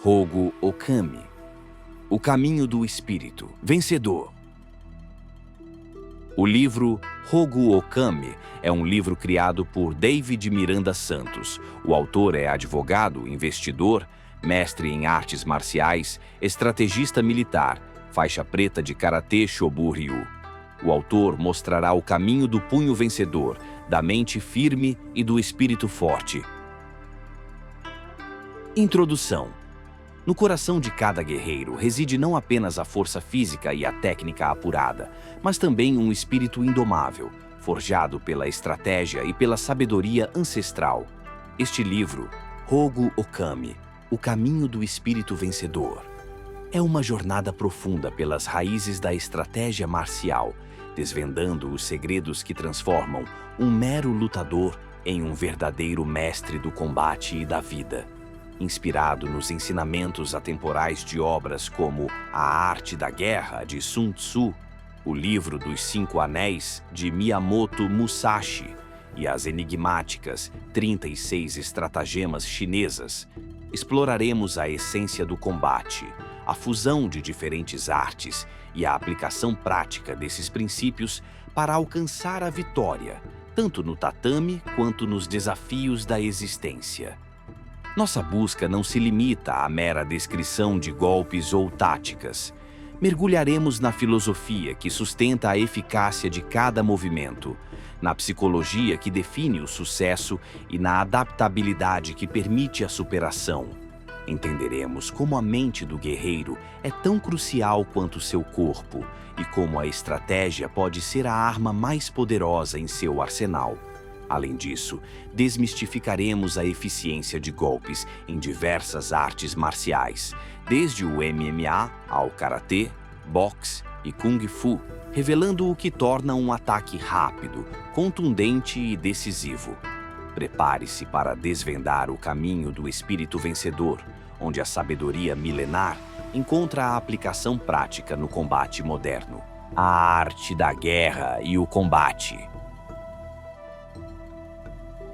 Hogo Okami, O Caminho do Espírito Vencedor. O livro Hogo Okami é um livro criado por David Miranda Santos. O autor é advogado, investidor, mestre em artes marciais, estrategista militar, faixa preta de Karatê Shobu-ryu. O autor mostrará o caminho do punho vencedor, da mente firme e do espírito forte. Introdução. No coração de cada guerreiro reside não apenas a força física e a técnica apurada, mas também um espírito indomável, forjado pela estratégia e pela sabedoria ancestral. Este livro, Hogo Okami, O Caminho do Espírito Vencedor, é uma jornada profunda pelas raízes da estratégia marcial, desvendando os segredos que transformam um mero lutador em um verdadeiro mestre do combate e da vida. Inspirado nos ensinamentos atemporais de obras como A Arte da Guerra, de Sun Tzu, O Livro dos Cinco Anéis, de Miyamoto Musashi, e as enigmáticas 36 estratagemas chinesas, exploraremos a essência do combate, a fusão de diferentes artes e a aplicação prática desses princípios para alcançar a vitória, tanto no tatame quanto nos desafios da existência. Nossa busca não se limita à mera descrição de golpes ou táticas. Mergulharemos na filosofia que sustenta a eficácia de cada movimento, na psicologia que define o sucesso e na adaptabilidade que permite a superação. Entenderemos como a mente do guerreiro é tão crucial quanto seu corpo e como a estratégia pode ser a arma mais poderosa em seu arsenal. Além disso, desmistificaremos a eficiência de golpes em diversas artes marciais, desde o MMA ao karatê, boxe e kung fu, revelando o que torna um ataque rápido, contundente e decisivo. Prepare-se para desvendar o caminho do espírito vencedor, onde a sabedoria milenar encontra a aplicação prática no combate moderno. A arte da guerra e o combate.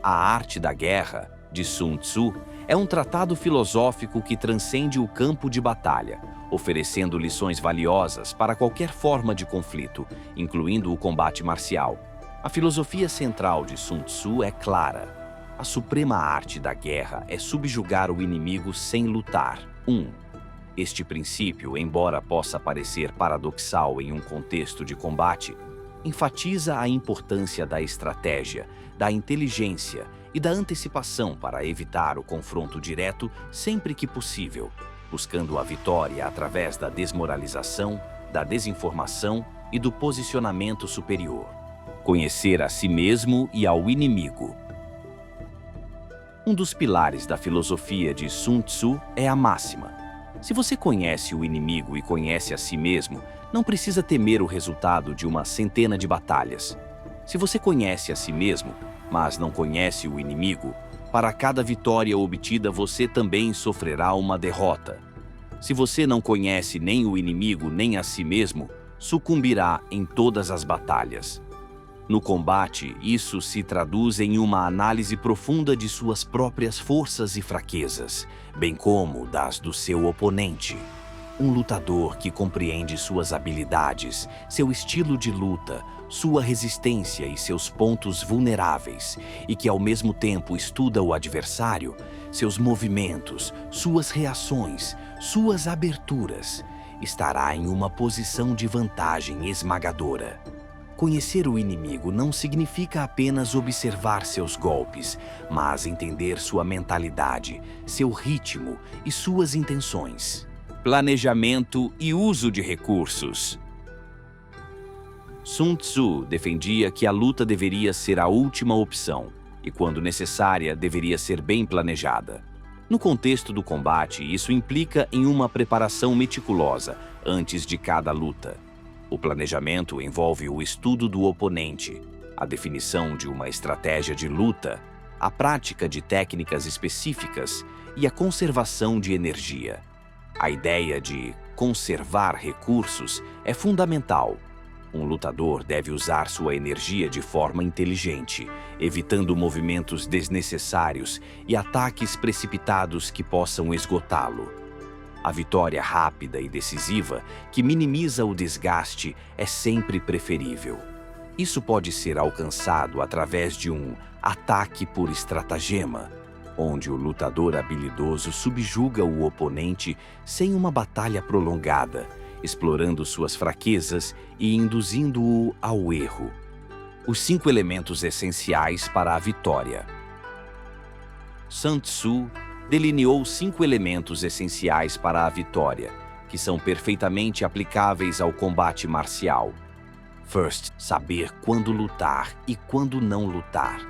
A Arte da Guerra, de Sun Tzu, é um tratado filosófico que transcende o campo de batalha, oferecendo lições valiosas para qualquer forma de conflito, incluindo o combate marcial. A filosofia central de Sun Tzu é clara. A suprema arte da guerra é subjugar o inimigo sem lutar. Este princípio, embora possa parecer paradoxal em um contexto de combate, enfatiza a importância da estratégia, da inteligência e da antecipação para evitar o confronto direto sempre que possível, buscando a vitória através da desmoralização, da desinformação e do posicionamento superior. Conhecer a si mesmo e ao inimigo. Um dos pilares da filosofia de Sun Tzu é a máxima: se você conhece o inimigo e conhece a si mesmo, não precisa temer o resultado de uma centena de batalhas. Se você conhece a si mesmo, mas não conhece o inimigo, para cada vitória obtida você também sofrerá uma derrota. Se você não conhece nem o inimigo nem a si mesmo, sucumbirá em todas as batalhas. No combate, isso se traduz em uma análise profunda de suas próprias forças e fraquezas, bem como das do seu oponente. Um lutador que compreende suas habilidades, seu estilo de luta, sua resistência e seus pontos vulneráveis, e que ao mesmo tempo estuda o adversário, seus movimentos, suas reações, suas aberturas, estará em uma posição de vantagem esmagadora. Conhecer o inimigo não significa apenas observar seus golpes, mas entender sua mentalidade, seu ritmo e suas intenções. Planejamento e uso de recursos. Sun Tzu defendia que a luta deveria ser a última opção e, quando necessária, deveria ser bem planejada. No contexto do combate, isso implica em uma preparação meticulosa antes de cada luta. O planejamento envolve o estudo do oponente, a definição de uma estratégia de luta, a prática de técnicas específicas e a conservação de energia. A ideia de conservar recursos é fundamental. Um lutador deve usar sua energia de forma inteligente, evitando movimentos desnecessários e ataques precipitados que possam esgotá-lo. A vitória rápida e decisiva, que minimiza o desgaste, é sempre preferível. Isso pode ser alcançado através de um ataque por estratagema, onde o lutador habilidoso subjuga o oponente sem uma batalha prolongada, explorando suas fraquezas e induzindo-o ao erro. Os 5 elementos essenciais para a vitória. Sun Tzu delineou 5 elementos essenciais para a vitória, que são perfeitamente aplicáveis ao combate marcial. First, saber quando lutar e quando não lutar.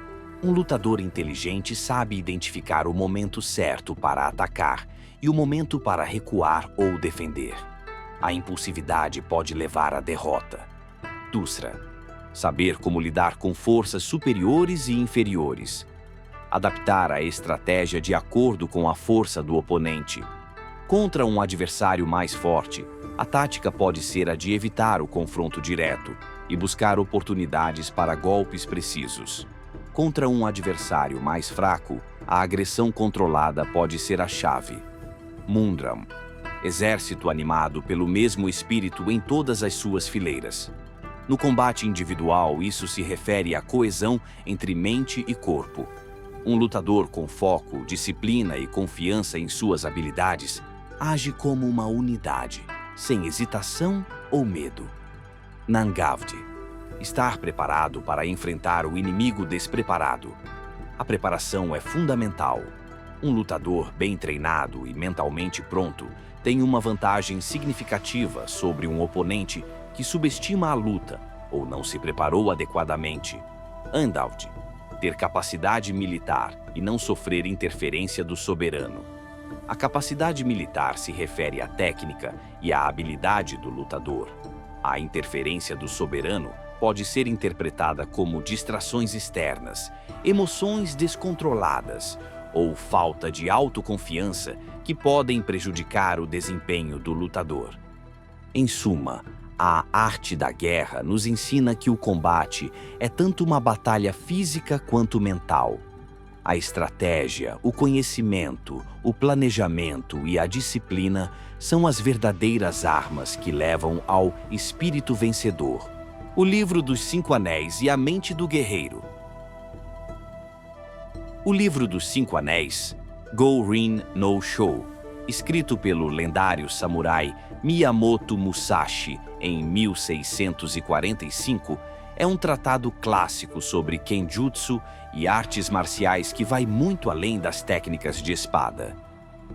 Um lutador inteligente sabe identificar o momento certo para atacar e o momento para recuar ou defender. A impulsividade pode levar à derrota. Dusra, saber como lidar com forças superiores e inferiores. Adaptar a estratégia de acordo com a força do oponente. Contra um adversário mais forte, a tática pode ser a de evitar o confronto direto e buscar oportunidades para golpes precisos. Contra um adversário mais fraco, a agressão controlada pode ser a chave. Mundram, exército animado pelo mesmo espírito em todas as suas fileiras. No combate individual, isso se refere à coesão entre mente e corpo. Um lutador com foco, disciplina e confiança em suas habilidades age como uma unidade, sem hesitação ou medo. Nangavdi, estar preparado para enfrentar o inimigo despreparado. A preparação é fundamental. Um lutador bem treinado e mentalmente pronto tem uma vantagem significativa sobre um oponente que subestima a luta ou não se preparou adequadamente. Andavdi, ter capacidade militar e não sofrer interferência do soberano. A capacidade militar se refere à técnica e à habilidade do lutador. A interferência do soberano pode ser interpretada como distrações externas, emoções descontroladas ou falta de autoconfiança que podem prejudicar o desempenho do lutador. Em suma, a arte da guerra nos ensina que o combate é tanto uma batalha física quanto mental. A estratégia, o conhecimento, o planejamento e a disciplina são as verdadeiras armas que levam ao espírito vencedor. O Livro dos 5 Anéis e a Mente do Guerreiro. O Livro dos 5 Anéis, Go-Rin no Sho, escrito pelo lendário samurai Miyamoto Musashi em 1645, é um tratado clássico sobre Kenjutsu e artes marciais que vai muito além das técnicas de espada.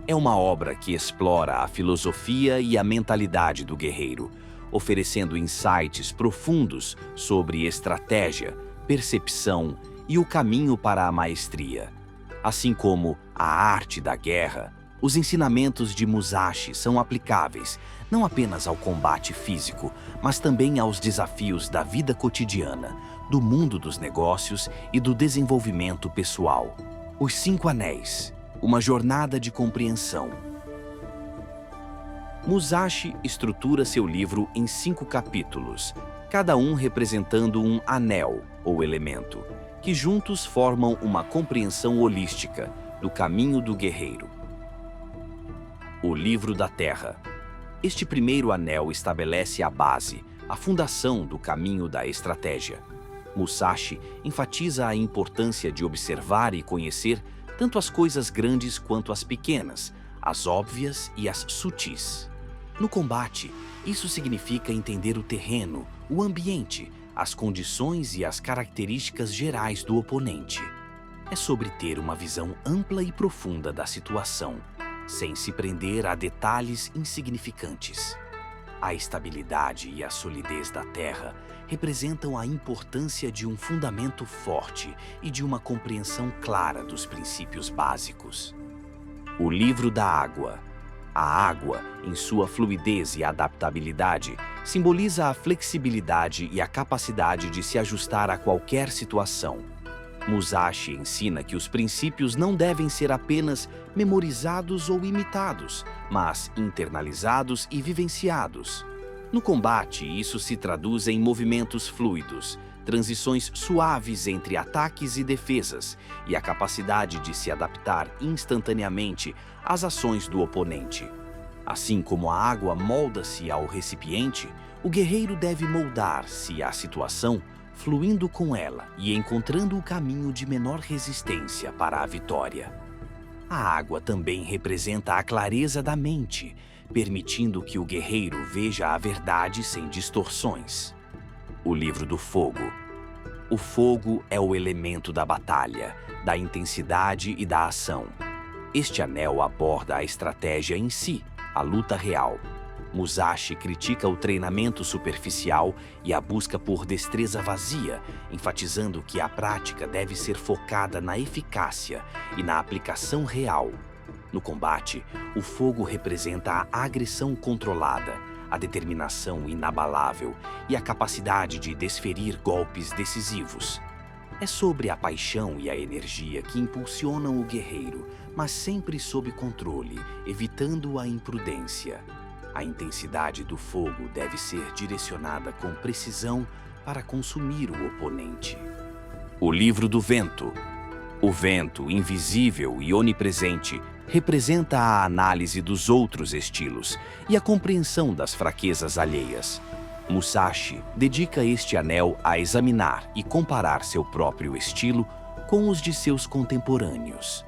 É uma obra que explora a filosofia e a mentalidade do guerreiro, oferecendo insights profundos sobre estratégia, percepção e o caminho para a maestria. Assim como a arte da guerra, os ensinamentos de Musashi são aplicáveis não apenas ao combate físico, mas também aos desafios da vida cotidiana, do mundo dos negócios e do desenvolvimento pessoal. Os 5 Anéis, uma jornada de compreensão. Musashi estrutura seu livro em 5 capítulos, cada um representando um anel ou elemento, que juntos formam uma compreensão holística do caminho do guerreiro. O Livro da Terra. Este primeiro anel estabelece a base, a fundação do caminho da estratégia. Musashi enfatiza a importância de observar e conhecer tanto as coisas grandes quanto as pequenas, as óbvias e as sutis. No combate, isso significa entender o terreno, o ambiente, as condições e as características gerais do oponente. É sobre ter uma visão ampla e profunda da situação, sem se prender a detalhes insignificantes. A estabilidade e a solidez da terra representam a importância de um fundamento forte e de uma compreensão clara dos princípios básicos. O Livro da Água. A água, em sua fluidez e adaptabilidade, simboliza a flexibilidade e a capacidade de se ajustar a qualquer situação. Musashi ensina que os princípios não devem ser apenas memorizados ou imitados, mas internalizados e vivenciados. No combate, isso se traduz em movimentos fluidos, transições suaves entre ataques e defesas e a capacidade de se adaptar instantaneamente às ações do oponente. Assim como a água molda-se ao recipiente, o guerreiro deve moldar-se à situação, fluindo com ela e encontrando o caminho de menor resistência para a vitória. A água também representa a clareza da mente, permitindo que o guerreiro veja a verdade sem distorções. O livro do fogo. O fogo é o elemento da batalha, da intensidade e da ação. Este anel aborda a estratégia em si, a luta real. Musashi critica o treinamento superficial e a busca por destreza vazia, enfatizando que a prática deve ser focada na eficácia e na aplicação real. No combate, o fogo representa a agressão controlada, a determinação inabalável e a capacidade de desferir golpes decisivos. É sobre a paixão e a energia que impulsionam o guerreiro, mas sempre sob controle, evitando a imprudência. A intensidade do fogo deve ser direcionada com precisão para consumir o oponente. O livro do vento. O vento, invisível e onipresente, representa a análise dos outros estilos e a compreensão das fraquezas alheias. Musashi dedica este anel a examinar e comparar seu próprio estilo com os de seus contemporâneos.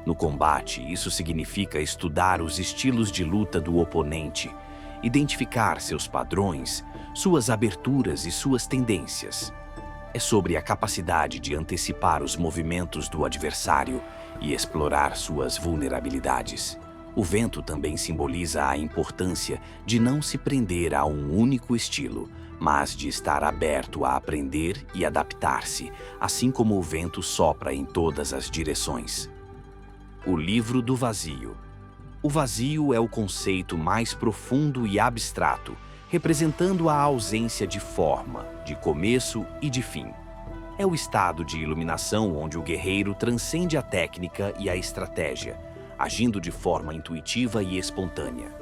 No combate, isso significa estudar os estilos de luta do oponente, identificar seus padrões, suas aberturas e suas tendências. É sobre a capacidade de antecipar os movimentos do adversário e explorar suas vulnerabilidades. O vento também simboliza a importância de não se prender a um único estilo, mas de estar aberto a aprender e adaptar-se, assim como o vento sopra em todas as direções. O livro do vazio. O vazio é o conceito mais profundo e abstrato, representando a ausência de forma, de começo e de fim. É o estado de iluminação onde o guerreiro transcende a técnica e a estratégia, agindo de forma intuitiva e espontânea.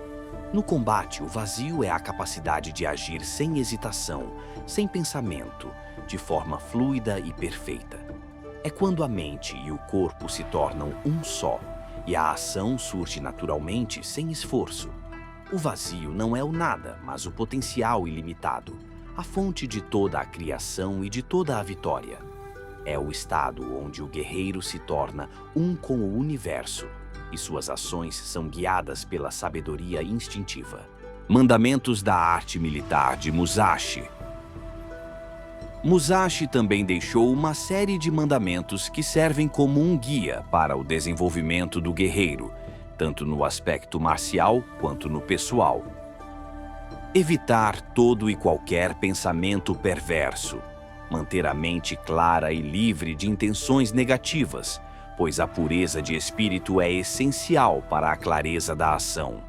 No combate, o vazio é a capacidade de agir sem hesitação, sem pensamento, de forma fluida e perfeita. É quando a mente e o corpo se tornam um só, e a ação surge naturalmente sem esforço. O vazio não é o nada, mas o potencial ilimitado, a fonte de toda a criação e de toda a vitória. É o estado onde o guerreiro se torna um com o universo, e suas ações são guiadas pela sabedoria instintiva. Mandamentos da arte militar de Musashi. Musashi também deixou uma série de mandamentos que servem como um guia para o desenvolvimento do guerreiro, tanto no aspecto marcial quanto no pessoal. Evitar todo e qualquer pensamento perverso. Manter a mente clara e livre de intenções negativas, pois a pureza de espírito é essencial para a clareza da ação.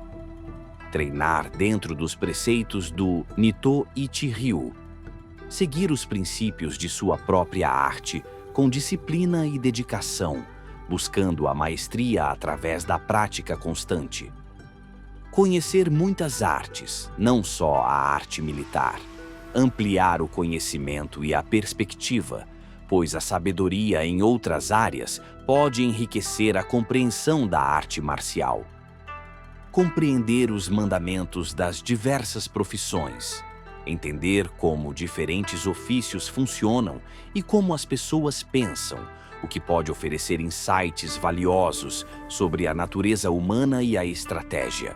Treinar dentro dos preceitos do Nito Ichi-ryu. Seguir os princípios de sua própria arte com disciplina e dedicação, buscando a maestria através da prática constante. Conhecer muitas artes, não só a arte militar. Ampliar o conhecimento e a perspectiva, pois a sabedoria em outras áreas pode enriquecer a compreensão da arte marcial. Compreender os mandamentos das diversas profissões. Entender como diferentes ofícios funcionam e como as pessoas pensam, o que pode oferecer insights valiosos sobre a natureza humana e a estratégia.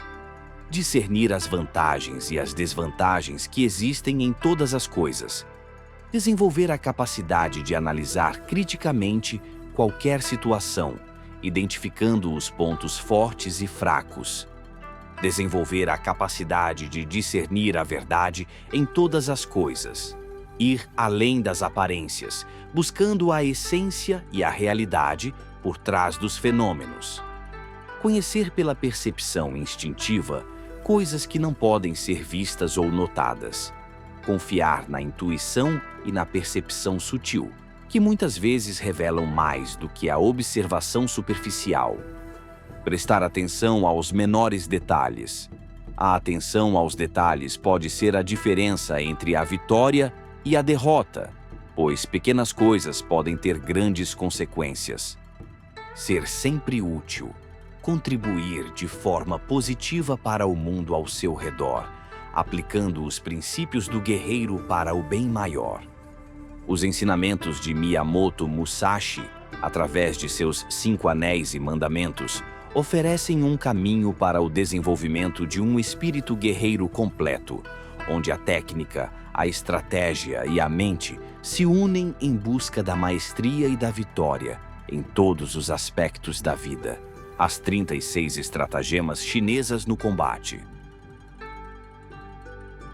Discernir as vantagens e as desvantagens que existem em todas as coisas. Desenvolver a capacidade de analisar criticamente qualquer situação, identificando os pontos fortes e fracos. Desenvolver a capacidade de discernir a verdade em todas as coisas. Ir além das aparências, buscando a essência e a realidade por trás dos fenômenos. Conhecer pela percepção instintiva coisas que não podem ser vistas ou notadas. Confiar na intuição e na percepção sutil, que muitas vezes revelam mais do que a observação superficial. Prestar atenção aos menores detalhes. A atenção aos detalhes pode ser a diferença entre a vitória e a derrota, pois pequenas coisas podem ter grandes consequências. Ser sempre útil. contribuir de forma positiva para o mundo ao seu redor, aplicando os princípios do guerreiro para o bem maior. Os ensinamentos de Miyamoto Musashi, através de seus 5 anéis e mandamentos, oferecem um caminho para o desenvolvimento de um espírito guerreiro completo, onde a técnica, a estratégia e a mente se unem em busca da maestria e da vitória em todos os aspectos da vida. As 36 estratagemas chinesas no combate.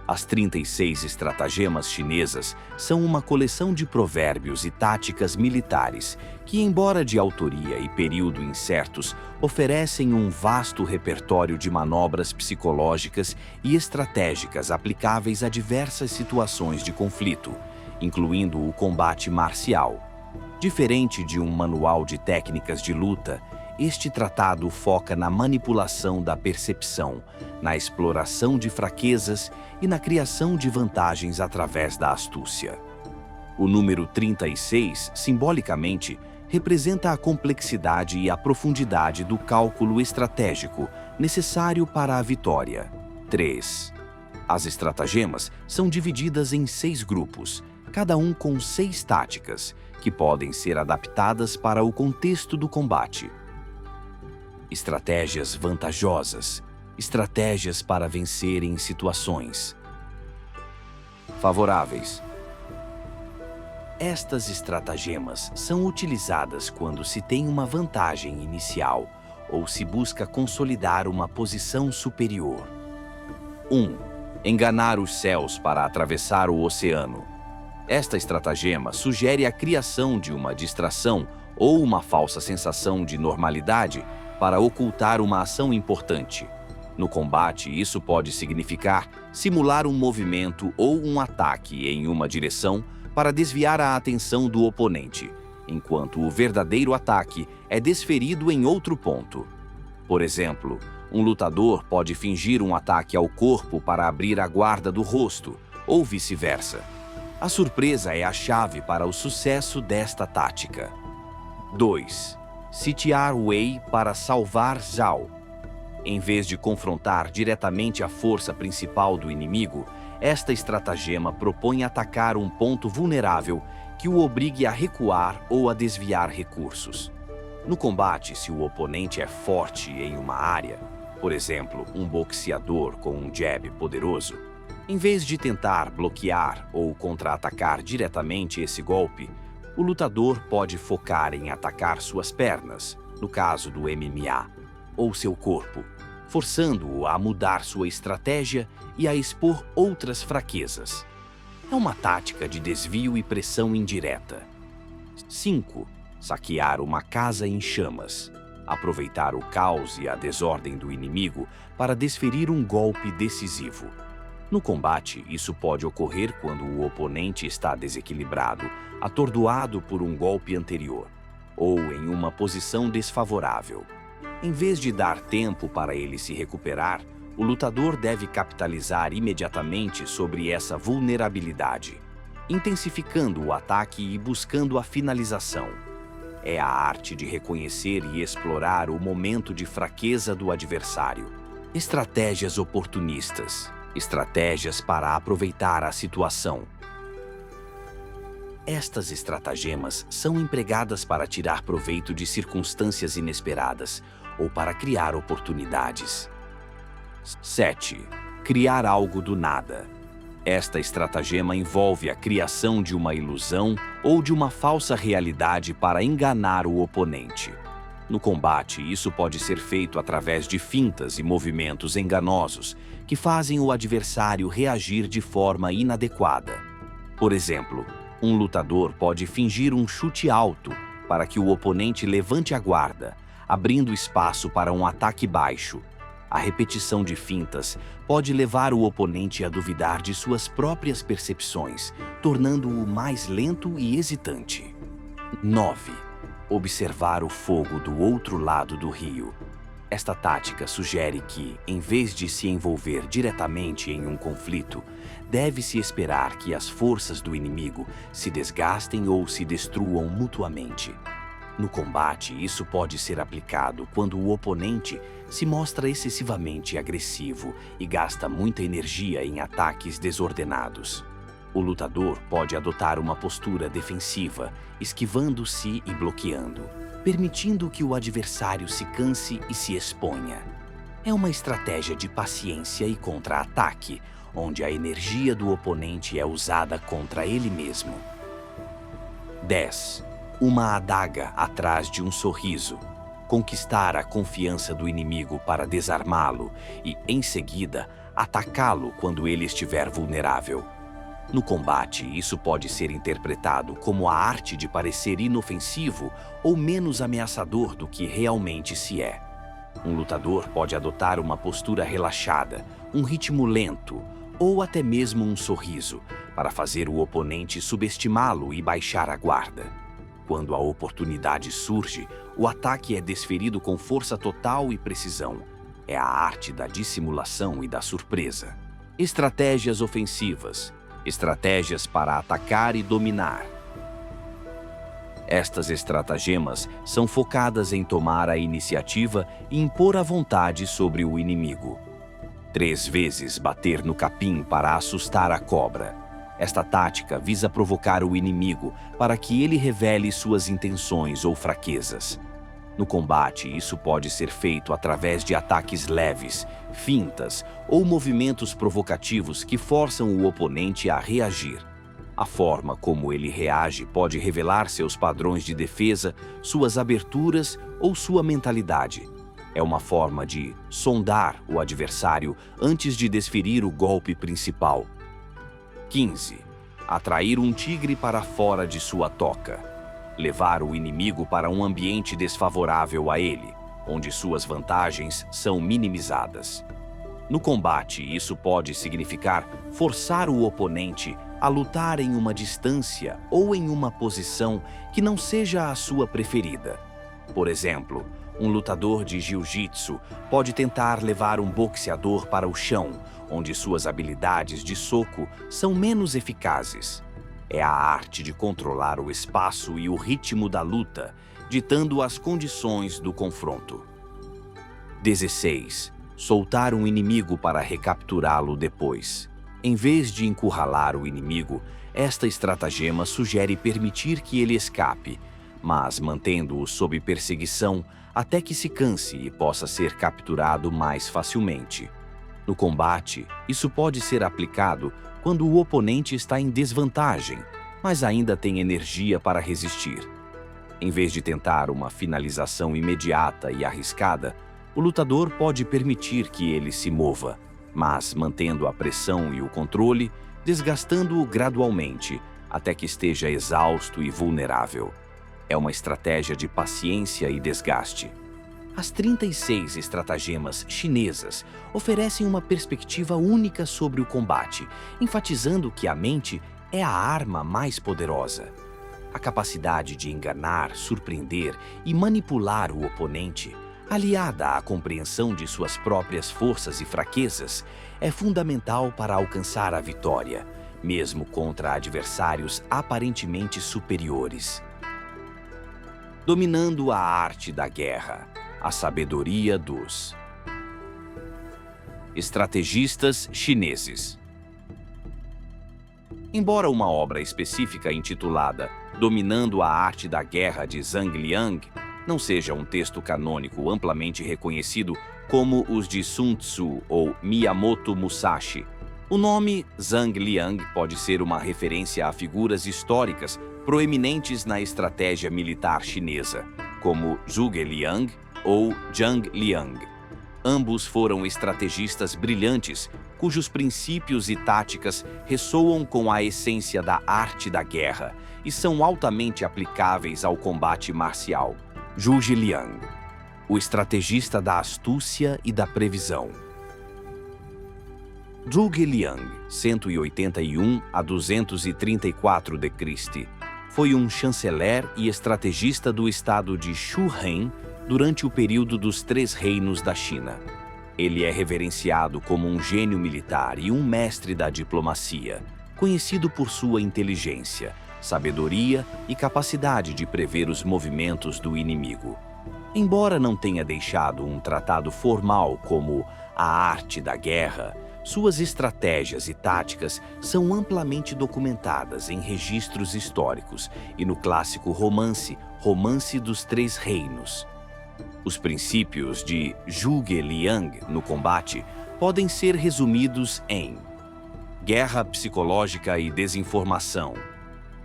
As 36 estratagemas chinesas são uma coleção de provérbios e táticas militares que, embora de autoria e período incertos, oferecem um vasto repertório de manobras psicológicas e estratégicas aplicáveis a diversas situações de conflito, incluindo o combate marcial. Diferente de um manual de técnicas de luta, este tratado foca na manipulação da percepção, na exploração de fraquezas e na criação de vantagens através da astúcia. O número 36, simbolicamente, representa a complexidade e a profundidade do cálculo estratégico necessário para a vitória. 3. As estratagemas são divididas em 6 grupos, cada um com 6 táticas, que podem ser adaptadas para o contexto do combate. Estratégias vantajosas, estratégias para vencer em situações favoráveis. Estas estratagemas são utilizadas quando se tem uma vantagem inicial ou se busca consolidar uma posição superior. 1. Enganar os céus para atravessar o oceano. Esta estratagema sugere a criação de uma distração ou uma falsa sensação de normalidade para ocultar uma ação importante. No combate, isso pode significar simular um movimento ou um ataque em uma direção para desviar a atenção do oponente, enquanto o verdadeiro ataque é desferido em outro ponto. Por exemplo, um lutador pode fingir um ataque ao corpo para abrir a guarda do rosto, ou vice-versa. A surpresa é a chave para o sucesso desta tática. 2. Sitiar Wei para salvar Zhao. Em vez de confrontar diretamente a força principal do inimigo, esta estratagema propõe atacar um ponto vulnerável que o obrigue a recuar ou a desviar recursos. No combate, se o oponente é forte em uma área, por exemplo, um boxeador com um jab poderoso, em vez de tentar bloquear ou contra-atacar diretamente esse golpe, o lutador pode focar em atacar suas pernas, no caso do MMA, ou seu corpo, forçando-o a mudar sua estratégia e a expor outras fraquezas. É uma tática de desvio e pressão indireta. 5. Saquear uma casa em chamas. Aproveitar o caos e a desordem do inimigo para desferir um golpe decisivo. No combate, isso pode ocorrer quando o oponente está desequilibrado, atordoado por um golpe anterior, ou em uma posição desfavorável. Em vez de dar tempo para ele se recuperar, o lutador deve capitalizar imediatamente sobre essa vulnerabilidade, intensificando o ataque e buscando a finalização. É a arte de reconhecer e explorar o momento de fraqueza do adversário. Estratégias oportunistas. Estratégias para aproveitar a situação. Estas estratagemas são empregadas para tirar proveito de circunstâncias inesperadas ou para criar oportunidades. 7. Criar algo do nada. Esta estratagema envolve a criação de uma ilusão ou de uma falsa realidade para enganar o oponente. No combate, isso pode ser feito através de fintas e movimentos enganosos que fazem o adversário reagir de forma inadequada. Por exemplo, um lutador pode fingir um chute alto para que o oponente levante a guarda, abrindo espaço para um ataque baixo. A repetição de fintas pode levar o oponente a duvidar de suas próprias percepções, tornando-o mais lento e hesitante. 9. Observar o fogo do outro lado do rio. Esta tática sugere que, em vez de se envolver diretamente em um conflito, deve-se esperar que as forças do inimigo se desgastem ou se destruam mutuamente. No combate, isso pode ser aplicado quando o oponente se mostra excessivamente agressivo e gasta muita energia em ataques desordenados. O lutador pode adotar uma postura defensiva, esquivando-se e bloqueando, permitindo que o adversário se canse e se exponha. É uma estratégia de paciência e contra-ataque, onde a energia do oponente é usada contra ele mesmo. 10. Uma adaga atrás de um sorriso. Conquistar a confiança do inimigo para desarmá-lo e, em seguida, atacá-lo quando ele estiver vulnerável. No combate, isso pode ser interpretado como a arte de parecer inofensivo ou menos ameaçador do que realmente se é. Um lutador pode adotar uma postura relaxada, um ritmo lento ou até mesmo um sorriso para fazer o oponente subestimá-lo e baixar a guarda. Quando a oportunidade surge, o ataque é desferido com força total e precisão. É a arte da dissimulação e da surpresa. Estratégias ofensivas. Estratégias para atacar e dominar. Estas estratagemas são focadas em tomar a iniciativa e impor a vontade sobre o inimigo. 3 vezes bater no capim para assustar a cobra. Esta tática visa provocar o inimigo para que ele revele suas intenções ou fraquezas. No combate, isso pode ser feito através de ataques leves, fintas ou movimentos provocativos que forçam o oponente a reagir. A forma como ele reage pode revelar seus padrões de defesa, suas aberturas ou sua mentalidade. É uma forma de sondar o adversário antes de desferir o golpe principal. 15. Atrair um tigre para fora de sua toca. Levar o inimigo para um ambiente desfavorável a ele, onde suas vantagens são minimizadas. No combate, isso pode significar forçar o oponente a lutar em uma distância ou em uma posição que não seja a sua preferida. Por exemplo, um lutador de jiu-jitsu pode tentar levar um boxeador para o chão, onde suas habilidades de soco são menos eficazes. É a arte de controlar o espaço e o ritmo da luta, ditando as condições do confronto. 16. Soltar um inimigo para recapturá-lo depois. Em vez de encurralar o inimigo, esta estratagema sugere permitir que ele escape, mas mantendo-o sob perseguição até que se canse e possa ser capturado mais facilmente. No combate, isso pode ser aplicado quando o oponente está em desvantagem, mas ainda tem energia para resistir. Em vez de tentar uma finalização imediata e arriscada, o lutador pode permitir que ele se mova, mas mantendo a pressão e o controle, desgastando-o gradualmente até que esteja exausto e vulnerável. É uma estratégia de paciência e desgaste. As 36 estratagemas chinesas oferecem uma perspectiva única sobre o combate, enfatizando que a mente é a arma mais poderosa. A capacidade de enganar, surpreender e manipular o oponente, aliada à compreensão de suas próprias forças e fraquezas, é fundamental para alcançar a vitória, mesmo contra adversários aparentemente superiores. Dominando a arte da guerra, a sabedoria dos estrategistas chineses. Embora uma obra específica intitulada Dominando a Arte da Guerra de Zhang Liang não seja um texto canônico amplamente reconhecido como os de Sun Tzu ou Miyamoto Musashi, o nome Zhang Liang pode ser uma referência a figuras históricas proeminentes na estratégia militar chinesa, como Zhuge Liang ou Zhang Liang. Ambos foram estrategistas brilhantes, cujos princípios e táticas ressoam com a essência da arte da guerra e são altamente aplicáveis ao combate marcial. Zhuge Liang, o estrategista da astúcia e da previsão. Zhuge Liang, 181 a 234 d.C., foi um chanceler e estrategista do estado de Shuhen durante o período dos Três Reinos da China. Ele é reverenciado como um gênio militar e um mestre da diplomacia, conhecido por sua inteligência, sabedoria e capacidade de prever os movimentos do inimigo. Embora não tenha deixado um tratado formal como A Arte da Guerra, suas estratégias e táticas são amplamente documentadas em registros históricos e no clássico romance Romance dos Três Reinos. Os princípios de Zhuge Liang no combate podem ser resumidos em guerra psicológica e desinformação.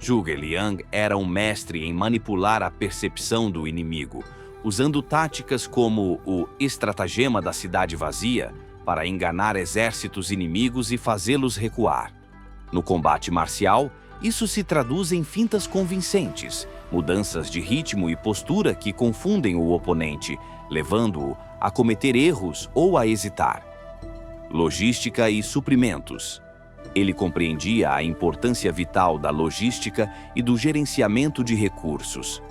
Zhuge Liang era um mestre em manipular a percepção do inimigo, usando táticas como o estratagema da cidade vazia para enganar exércitos inimigos e fazê-los recuar. No combate marcial, isso se traduz em fintas convincentes, mudanças de ritmo e postura que confundem o oponente, levando-o a cometer erros ou a hesitar. Logística e suprimentos. Ele compreendia a importância vital da logística e do gerenciamento de recursos.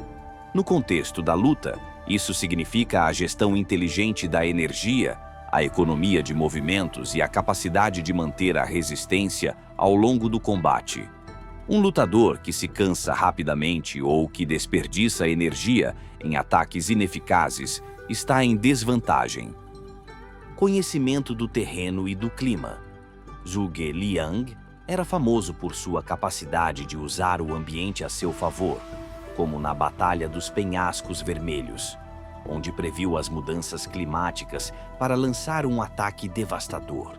No contexto da luta, isso significa a gestão inteligente da energia, a economia de movimentos e a capacidade de manter a resistência ao longo do combate. Um lutador que se cansa rapidamente ou que desperdiça energia em ataques ineficazes está em desvantagem. Conhecimento do terreno e do clima. Zhuge Liang era famoso por sua capacidade de usar o ambiente a seu favor, como na Batalha dos Penhascos Vermelhos, onde previu as mudanças climáticas para lançar um ataque devastador.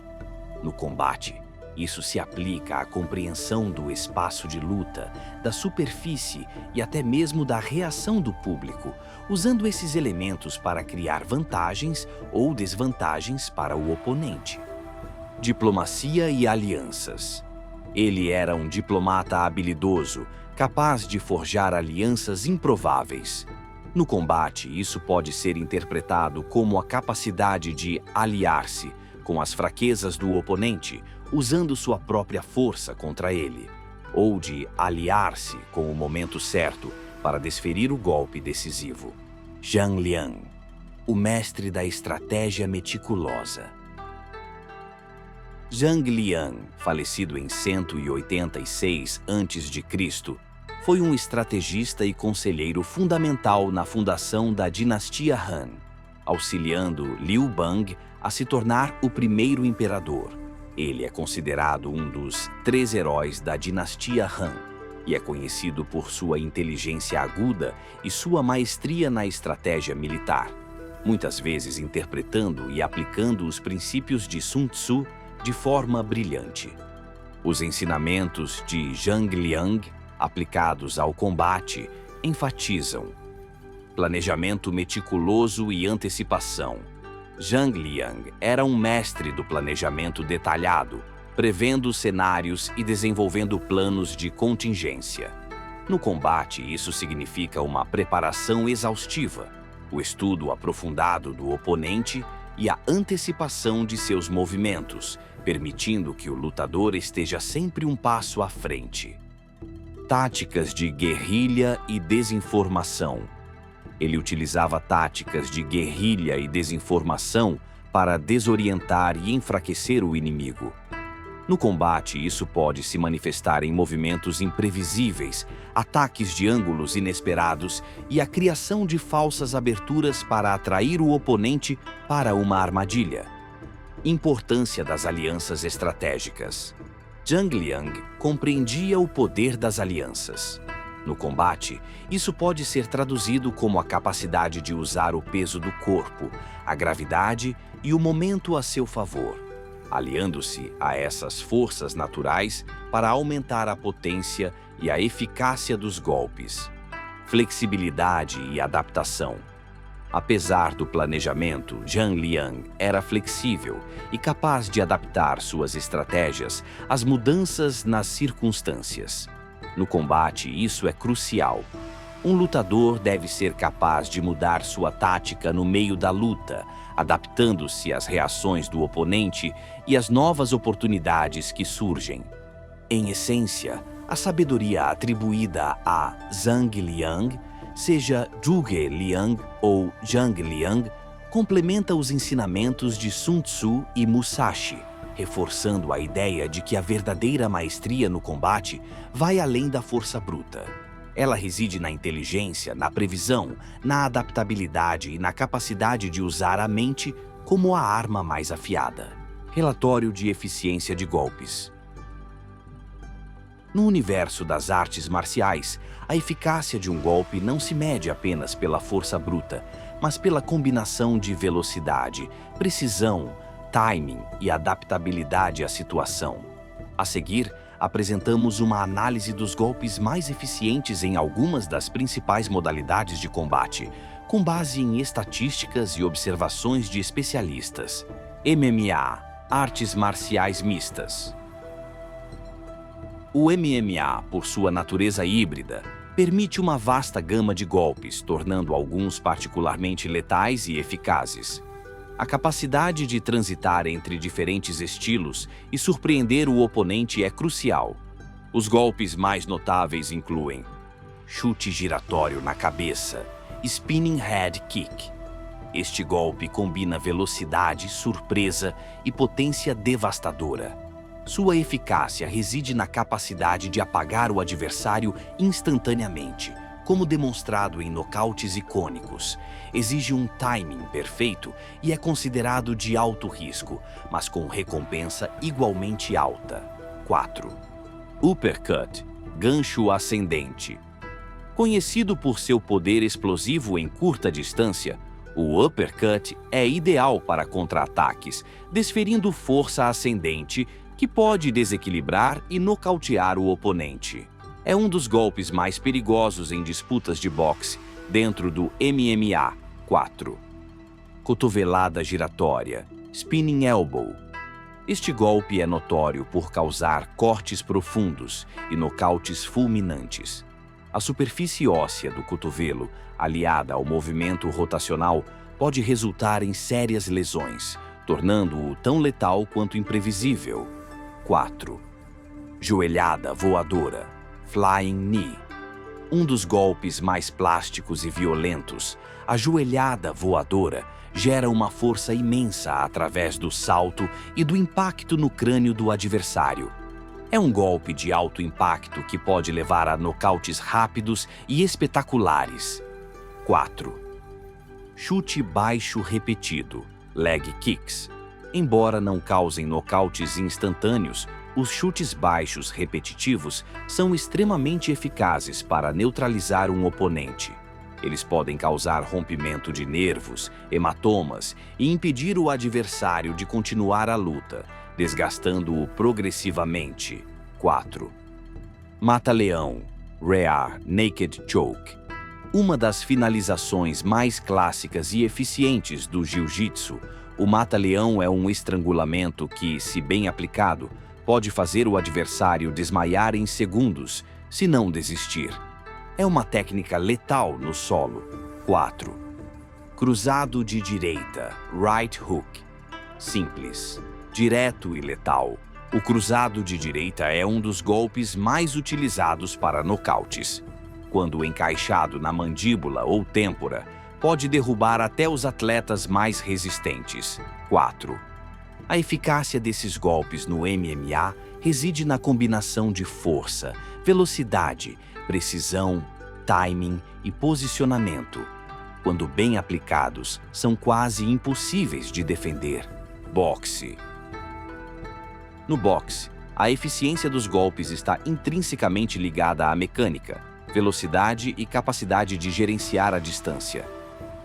No combate, isso se aplica à compreensão do espaço de luta, da superfície e até mesmo da reação do público, usando esses elementos para criar vantagens ou desvantagens para o oponente. Diplomacia e alianças. Ele era um diplomata habilidoso, capaz de forjar alianças improváveis. No combate, isso pode ser interpretado como a capacidade de aliar-se com as fraquezas do oponente, usando sua própria força contra ele, ou de aliar-se com o momento certo para desferir o golpe decisivo. Zhang Liang, o mestre da estratégia meticulosa. Zhang Liang, falecido em 186 a.C., foi um estrategista e conselheiro fundamental na fundação da dinastia Han, auxiliando Liu Bang a se tornar o primeiro imperador. Ele é considerado um dos 3 heróis da dinastia Han e é conhecido por sua inteligência aguda e sua maestria na estratégia militar, muitas vezes interpretando e aplicando os princípios de Sun Tzu de forma brilhante. Os ensinamentos de Zhang Liang, aplicados ao combate, enfatizam planejamento meticuloso e antecipação. Zhang Liang era um mestre do planejamento detalhado, prevendo cenários e desenvolvendo planos de contingência. No combate, isso significa uma preparação exaustiva, o estudo aprofundado do oponente e a antecipação de seus movimentos, permitindo que o lutador esteja sempre um passo à frente. Táticas de guerrilha e desinformação. Ele utilizava táticas de guerrilha e desinformação para desorientar e enfraquecer o inimigo. No combate, isso pode se manifestar em movimentos imprevisíveis, ataques de ângulos inesperados e a criação de falsas aberturas para atrair o oponente para uma armadilha. Importância das alianças estratégicas. Zhang Liang compreendia o poder das alianças. No combate, isso pode ser traduzido como a capacidade de usar o peso do corpo, a gravidade e o momento a seu favor, aliando-se a essas forças naturais para aumentar a potência e a eficácia dos golpes. Flexibilidade e adaptação. Apesar do planejamento, Zhang Liang era flexível e capaz de adaptar suas estratégias às mudanças nas circunstâncias. No combate, isso é crucial. Um lutador deve ser capaz de mudar sua tática no meio da luta, adaptando-se às reações do oponente e às novas oportunidades que surgem. Em essência, a sabedoria atribuída a Zhang Liang, seja Zhuge Liang ou Zhang Liang, complementa os ensinamentos de Sun Tzu e Musashi, reforçando a ideia de que a verdadeira maestria no combate vai além da força bruta. Ela reside na inteligência, na previsão, na adaptabilidade e na capacidade de usar a mente como a arma mais afiada. Relatório de eficiência de golpes. No universo das artes marciais, a eficácia de um golpe não se mede apenas pela força bruta, mas pela combinação de velocidade, precisão, timing e adaptabilidade à situação. A seguir, apresentamos uma análise dos golpes mais eficientes em algumas das principais modalidades de combate, com base em estatísticas e observações de especialistas. MMA, Artes Marciais Mistas. O MMA, por sua natureza híbrida, permite uma vasta gama de golpes, tornando alguns particularmente letais e eficazes. A capacidade de transitar entre diferentes estilos e surpreender o oponente é crucial. Os golpes mais notáveis incluem chute giratório na cabeça, spinning head kick. Este golpe combina velocidade, surpresa e potência devastadora. Sua eficácia reside na capacidade de apagar o adversário instantaneamente, como demonstrado em nocautes icônicos. Exige um timing perfeito e é considerado de alto risco, mas com recompensa igualmente alta. 4. Uppercut, gancho ascendente. Conhecido por seu poder explosivo em curta distância, o uppercut é ideal para contra-ataques, desferindo força ascendente que pode desequilibrar e nocautear o oponente. É um dos golpes mais perigosos em disputas de boxe, dentro do MMA. 4. Cotovelada giratória, spinning elbow. Este golpe é notório por causar cortes profundos e nocautes fulminantes. A superfície óssea do cotovelo, aliada ao movimento rotacional, pode resultar em sérias lesões, tornando-o tão letal quanto imprevisível. 4. Joelhada voadora, flying knee. Um dos golpes mais plásticos e violentos, a joelhada voadora gera uma força imensa através do salto e do impacto no crânio do adversário. É um golpe de alto impacto que pode levar a nocautes rápidos e espetaculares. 4. Chute baixo repetido, leg kicks. Embora não causem nocautes instantâneos, os chutes baixos repetitivos são extremamente eficazes para neutralizar um oponente. Eles podem causar rompimento de nervos, hematomas e impedir o adversário de continuar a luta, desgastando-o progressivamente. 4. Mata-leão, rear naked choke. Uma das finalizações mais clássicas e eficientes do jiu-jitsu, o mata-leão é um estrangulamento que, se bem aplicado, pode fazer o adversário desmaiar em segundos, se não desistir. É uma técnica letal no solo. 4. Cruzado de direita, right hook. Simples, direto e letal. O cruzado de direita é um dos golpes mais utilizados para nocautes. Quando encaixado na mandíbula ou têmpora, pode derrubar até os atletas mais resistentes. 4. A eficácia desses golpes no MMA reside na combinação de força, velocidade, precisão, timing e posicionamento. Quando bem aplicados, são quase impossíveis de defender. Boxe. No boxe, a eficiência dos golpes está intrinsecamente ligada à mecânica, velocidade e capacidade de gerenciar a distância.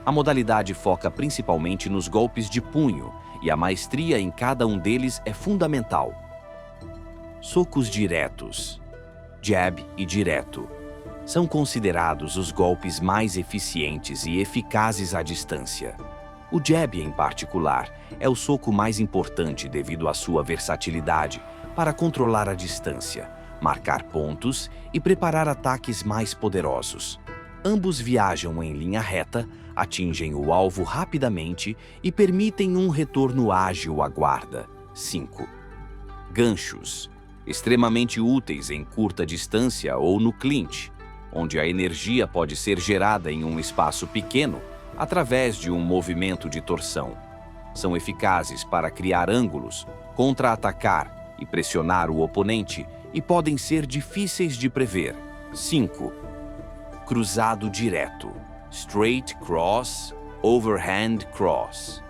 A modalidade foca principalmente nos golpes de punho, e a maestria em cada um deles é fundamental. Socos diretos, jab e direto, são considerados os golpes mais eficientes e eficazes à distância. O jab, em particular, é o soco mais importante devido à sua versatilidade para controlar a distância, marcar pontos e preparar ataques mais poderosos. Ambos viajam em linha reta, atingem o alvo rapidamente e permitem um retorno ágil à guarda. 5. Ganchos, extremamente úteis em curta distância ou no clinch, onde a energia pode ser gerada em um espaço pequeno através de um movimento de torção. São eficazes para criar ângulos, contra-atacar e pressionar o oponente e podem ser difíceis de prever. 5. Cruzado direto. Straight cross, overhand cross.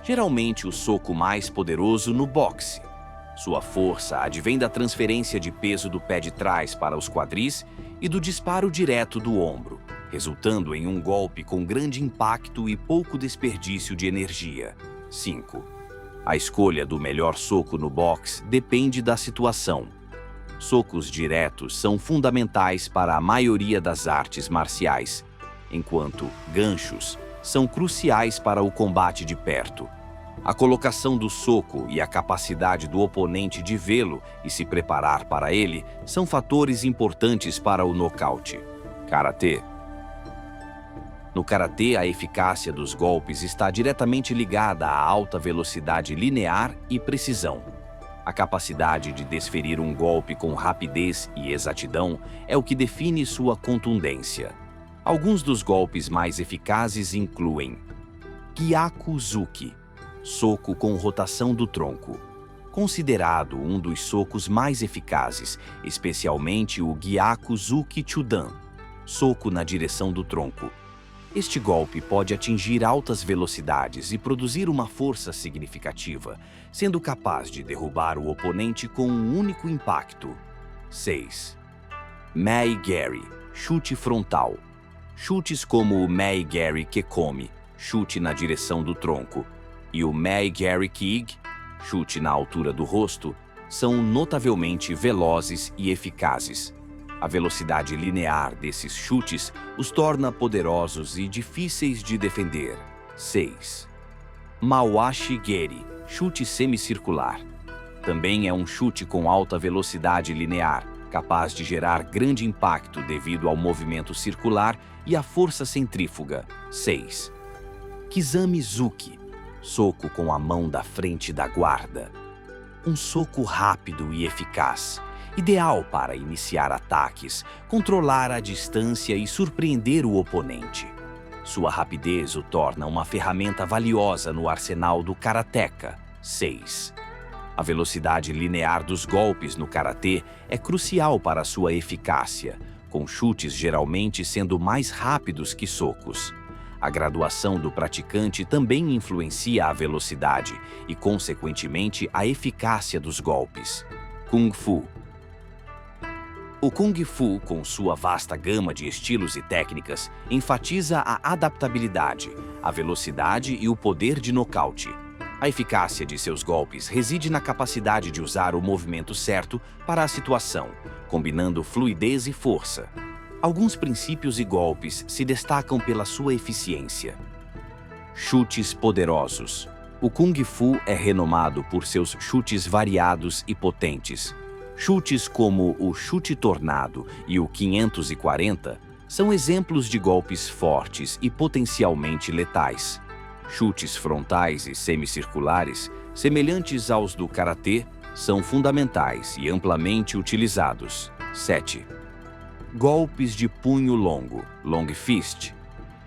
Geralmente o soco mais poderoso no boxe. Sua força advém da transferência de peso do pé de trás para os quadris e do disparo direto do ombro, resultando em um golpe com grande impacto e pouco desperdício de energia. 5. A escolha do melhor soco no boxe depende da situação. Socos diretos são fundamentais para a maioria das artes marciais, enquanto ganchos são cruciais para o combate de perto. A colocação do soco e a capacidade do oponente de vê-lo e se preparar para ele são fatores importantes para o nocaute. Karatê. No karatê, a eficácia dos golpes está diretamente ligada à alta velocidade linear e precisão. A capacidade de desferir um golpe com rapidez e exatidão é o que define sua contundência. Alguns dos golpes mais eficazes incluem Gyaku-zuki, soco com rotação do tronco. Considerado um dos socos mais eficazes, especialmente o Gyaku-zuki Chudan, soco na direção do tronco. Este golpe pode atingir altas velocidades e produzir uma força significativa, sendo capaz de derrubar o oponente com um único impacto. 6. Mae-geri, chute frontal. Chutes como o Mae-geri Kekomi, chute na direção do tronco, e o Mae-geri Kick, chute na altura do rosto, são notavelmente velozes e eficazes. A velocidade linear desses chutes os torna poderosos e difíceis de defender. 6. Mawashi-geri, chute semicircular. Também é um chute com alta velocidade linear, capaz de gerar grande impacto devido ao movimento circular e à força centrífuga. 6. Kizami-zuki, soco com a mão da frente da guarda. Um soco rápido e eficaz, ideal para iniciar ataques, controlar a distância e surpreender o oponente. Sua rapidez o torna uma ferramenta valiosa no arsenal do karateka. 6. A velocidade linear dos golpes no karatê é crucial para sua eficácia, com chutes geralmente sendo mais rápidos que socos. A graduação do praticante também influencia a velocidade e, consequentemente, a eficácia dos golpes. Kung Fu. O Kung Fu, com sua vasta gama de estilos e técnicas, enfatiza a adaptabilidade, a velocidade e o poder de nocaute. A eficácia de seus golpes reside na capacidade de usar o movimento certo para a situação, combinando fluidez e força. Alguns princípios e golpes se destacam pela sua eficiência. Chutes poderosos. O Kung Fu é renomado por seus chutes variados e potentes. Chutes como o chute tornado e o 540 são exemplos de golpes fortes e potencialmente letais. Chutes frontais e semicirculares, semelhantes aos do karatê, são fundamentais e amplamente utilizados. 7. Golpes de punho longo, long fist.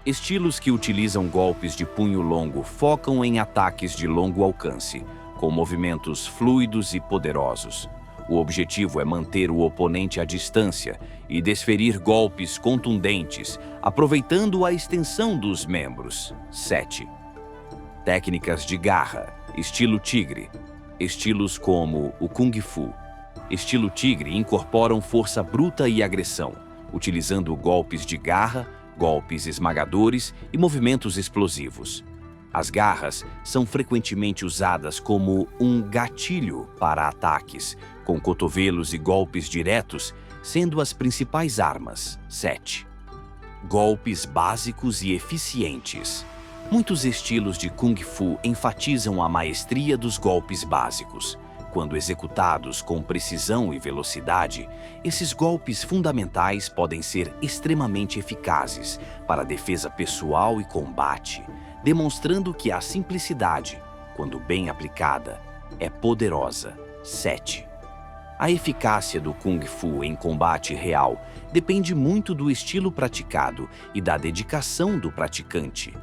Estilos que utilizam golpes de punho longo focam em ataques de longo alcance, com movimentos fluidos e poderosos. O objetivo é manter o oponente à distância e desferir golpes contundentes, aproveitando a extensão dos membros. 7. Técnicas de garra, estilo tigre. Estilos como o Kung Fu. Estilo tigre incorporam força bruta e agressão, utilizando golpes de garra, golpes esmagadores e movimentos explosivos. As garras são frequentemente usadas como um gatilho para ataques, com cotovelos e golpes diretos sendo as principais armas. 7. Golpes básicos e eficientes. Muitos estilos de Kung Fu enfatizam a maestria dos golpes básicos. Quando executados com precisão e velocidade, esses golpes fundamentais podem ser extremamente eficazes para defesa pessoal e combate, demonstrando que a simplicidade, quando bem aplicada, é poderosa. 7. A eficácia do Kung Fu em combate real depende muito do estilo praticado e da dedicação do praticante.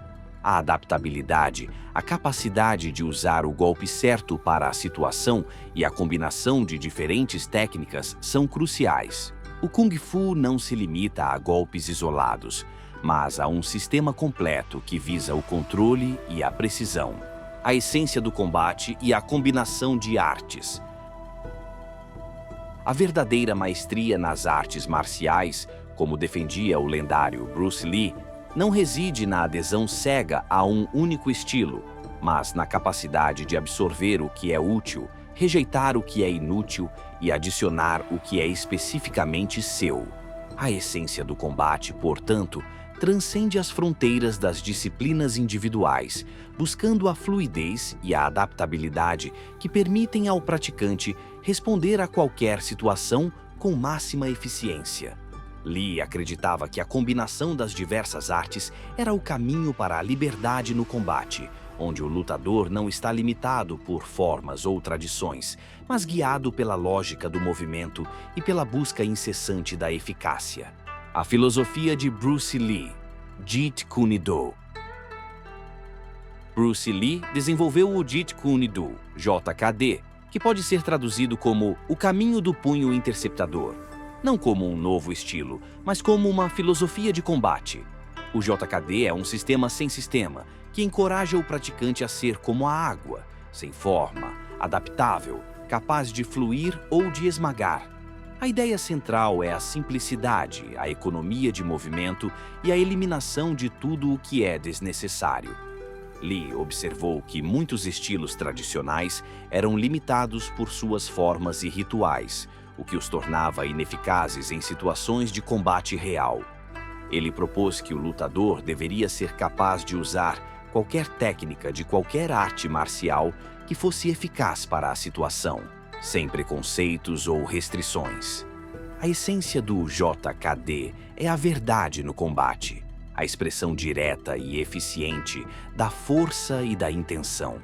A adaptabilidade, a capacidade de usar o golpe certo para a situação e a combinação de diferentes técnicas são cruciais. O Kung Fu não se limita a golpes isolados, mas a um sistema completo que visa o controle e a precisão, a essência do combate e a combinação de artes. A verdadeira maestria nas artes marciais, como defendia o lendário Bruce Lee, não reside na adesão cega a um único estilo, mas na capacidade de absorver o que é útil, rejeitar o que é inútil e adicionar o que é especificamente seu. A essência do combate, portanto, transcende as fronteiras das disciplinas individuais, buscando a fluidez e a adaptabilidade que permitem ao praticante responder a qualquer situação com máxima eficiência. Lee acreditava que a combinação das diversas artes era o caminho para a liberdade no combate, onde o lutador não está limitado por formas ou tradições, mas guiado pela lógica do movimento e pela busca incessante da eficácia. A filosofia de Bruce Lee, Jeet Kune Do. Bruce Lee desenvolveu o Jeet Kune Do, JKD, que pode ser traduzido como o caminho do punho interceptador, não como um novo estilo, mas como uma filosofia de combate. O JKD é um sistema sem sistema, que encoraja o praticante a ser como a água, sem forma, adaptável, capaz de fluir ou de esmagar. A ideia central é a simplicidade, a economia de movimento e a eliminação de tudo o que é desnecessário. Lee observou que muitos estilos tradicionais eram limitados por suas formas e rituais, o que os tornava ineficazes em situações de combate real. Ele propôs que o lutador deveria ser capaz de usar qualquer técnica de qualquer arte marcial que fosse eficaz para a situação, sem preconceitos ou restrições. A essência do JKD é a verdade no combate, a expressão direta e eficiente da força e da intenção.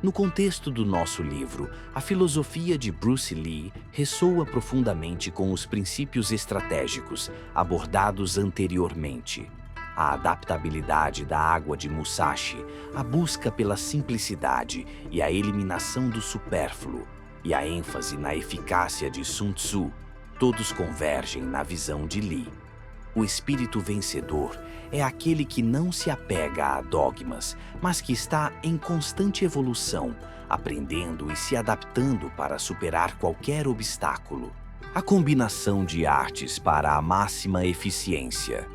No contexto do nosso livro, a filosofia de Bruce Lee ressoa profundamente com os princípios estratégicos abordados anteriormente. A adaptabilidade da água de Musashi, a busca pela simplicidade e a eliminação do supérfluo, e a ênfase na eficácia de Sun Tzu, todos convergem na visão de Lee. O espírito vencedor é aquele que não se apega a dogmas, mas que está em constante evolução, aprendendo e se adaptando para superar qualquer obstáculo. A combinação de artes para a máxima eficiência.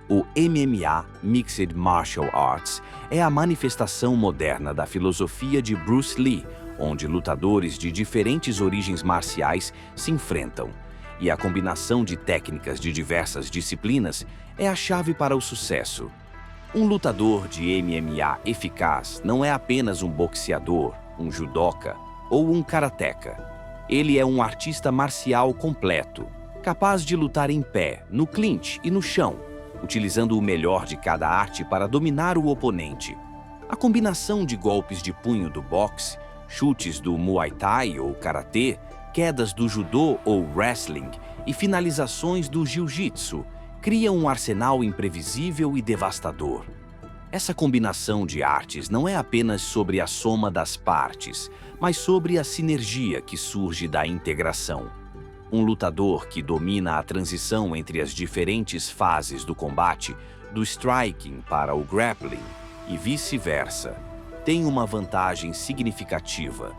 O MMA, Mixed Martial Arts, é a manifestação moderna da filosofia de Bruce Lee, onde lutadores de diferentes origens marciais se enfrentam. E a combinação de técnicas de diversas disciplinas é a chave para o sucesso. Um lutador de MMA eficaz não é apenas um boxeador, um judoca ou um karateca. Ele é um artista marcial completo, capaz de lutar em pé, no clinch e no chão, utilizando o melhor de cada arte para dominar o oponente. A combinação de golpes de punho do boxe, chutes do Muay Thai ou Karatê, quedas do judô ou wrestling e finalizações do jiu-jitsu cria um arsenal imprevisível e devastador. Essa combinação de artes não é apenas sobre a soma das partes, mas sobre a sinergia que surge da integração. Um lutador que domina a transição entre as diferentes fases do combate, do striking para o grappling e vice-versa, tem uma vantagem significativa.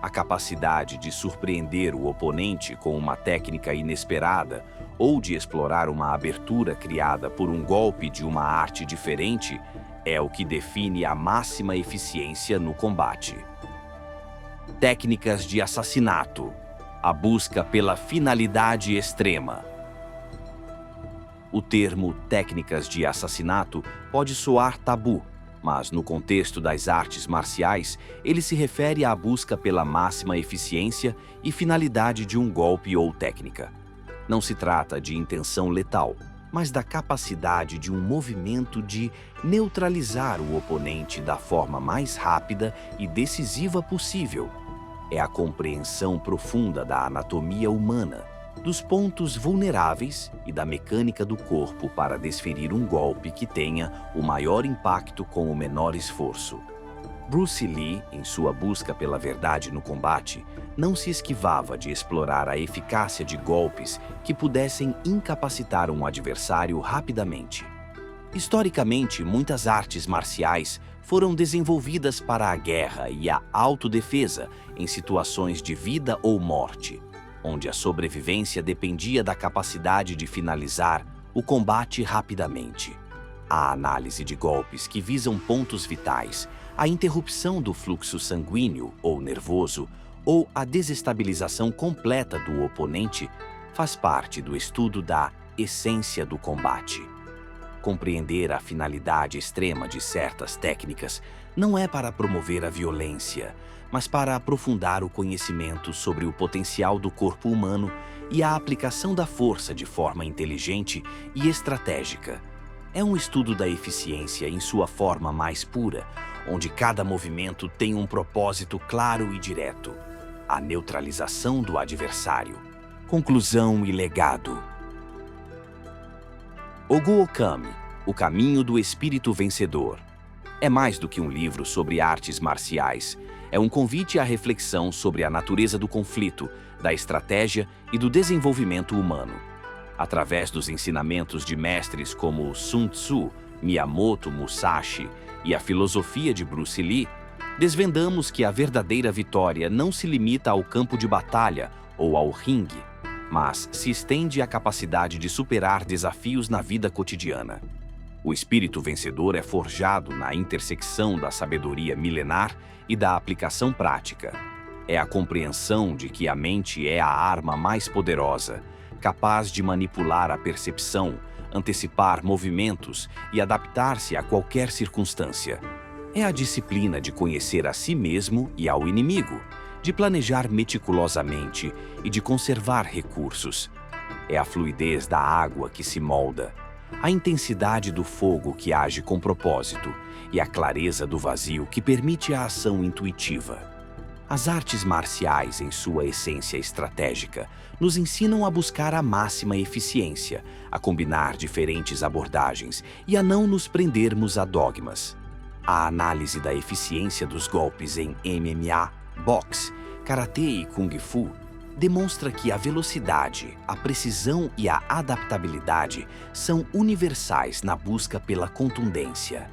A capacidade de surpreender o oponente com uma técnica inesperada ou de explorar uma abertura criada por um golpe de uma arte diferente é o que define a máxima eficiência no combate. Técnicas de assassinato. A busca pela finalidade extrema. O termo técnicas de assassinato pode soar tabu, mas no contexto das artes marciais, ele se refere à busca pela máxima eficiência e finalidade de um golpe ou técnica. Não se trata de intenção letal, mas da capacidade de um movimento de neutralizar o oponente da forma mais rápida e decisiva possível. É a compreensão profunda da anatomia humana, dos pontos vulneráveis e da mecânica do corpo para desferir um golpe que tenha o maior impacto com o menor esforço. Bruce Lee, em sua busca pela verdade no combate, não se esquivava de explorar a eficácia de golpes que pudessem incapacitar um adversário rapidamente. Historicamente, muitas artes marciais foram desenvolvidas para a guerra e a autodefesa em situações de vida ou morte, onde a sobrevivência dependia da capacidade de finalizar o combate rapidamente. A análise de golpes que visam pontos vitais, a interrupção do fluxo sanguíneo ou nervoso ou a desestabilização completa do oponente faz parte do estudo da essência do combate. Compreender a finalidade extrema de certas técnicas não é para promover a violência, mas para aprofundar o conhecimento sobre o potencial do corpo humano e a aplicação da força de forma inteligente e estratégica. É um estudo da eficiência em sua forma mais pura, onde cada movimento tem um propósito claro e direto: a neutralização do adversário. Conclusão e legado. Ogu Okami, O Caminho do Espírito Vencedor. É mais do que um livro sobre artes marciais. É um convite à reflexão sobre a natureza do conflito, da estratégia e do desenvolvimento humano. Através dos ensinamentos de mestres como Sun Tzu, Miyamoto Musashi e a filosofia de Bruce Lee, desvendamos que a verdadeira vitória não se limita ao campo de batalha ou ao ringue, mas se estende à capacidade de superar desafios na vida cotidiana. O espírito vencedor é forjado na intersecção da sabedoria milenar e da aplicação prática. É a compreensão de que a mente é a arma mais poderosa, capaz de manipular a percepção, antecipar movimentos e adaptar-se a qualquer circunstância. É a disciplina de conhecer a si mesmo e ao inimigo, de planejar meticulosamente e de conservar recursos. É a fluidez da água que se molda, a intensidade do fogo que age com propósito e a clareza do vazio que permite a ação intuitiva. As artes marciais, em sua essência estratégica, nos ensinam a buscar a máxima eficiência, a combinar diferentes abordagens e a não nos prendermos a dogmas. A análise da eficiência dos golpes em MMA, boxe, karatê e kung fu demonstra que a velocidade, a precisão e a adaptabilidade são universais na busca pela contundência.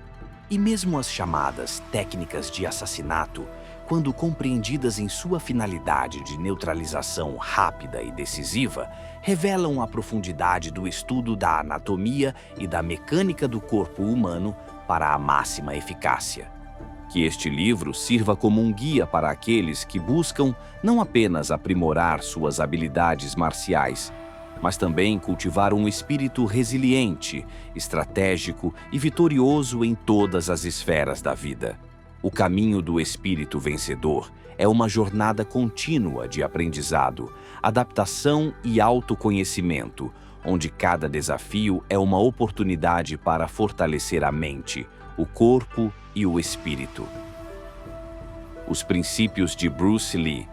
E mesmo as chamadas técnicas de assassinato, quando compreendidas em sua finalidade de neutralização rápida e decisiva, revelam a profundidade do estudo da anatomia e da mecânica do corpo humano para a máxima eficácia. Que este livro sirva como um guia para aqueles que buscam não apenas aprimorar suas habilidades marciais, mas também cultivar um espírito resiliente, estratégico e vitorioso em todas as esferas da vida. O caminho do espírito vencedor é uma jornada contínua de aprendizado, adaptação e autoconhecimento, onde cada desafio é uma oportunidade para fortalecer a mente, o corpo e o espírito. Os princípios de Bruce Lee,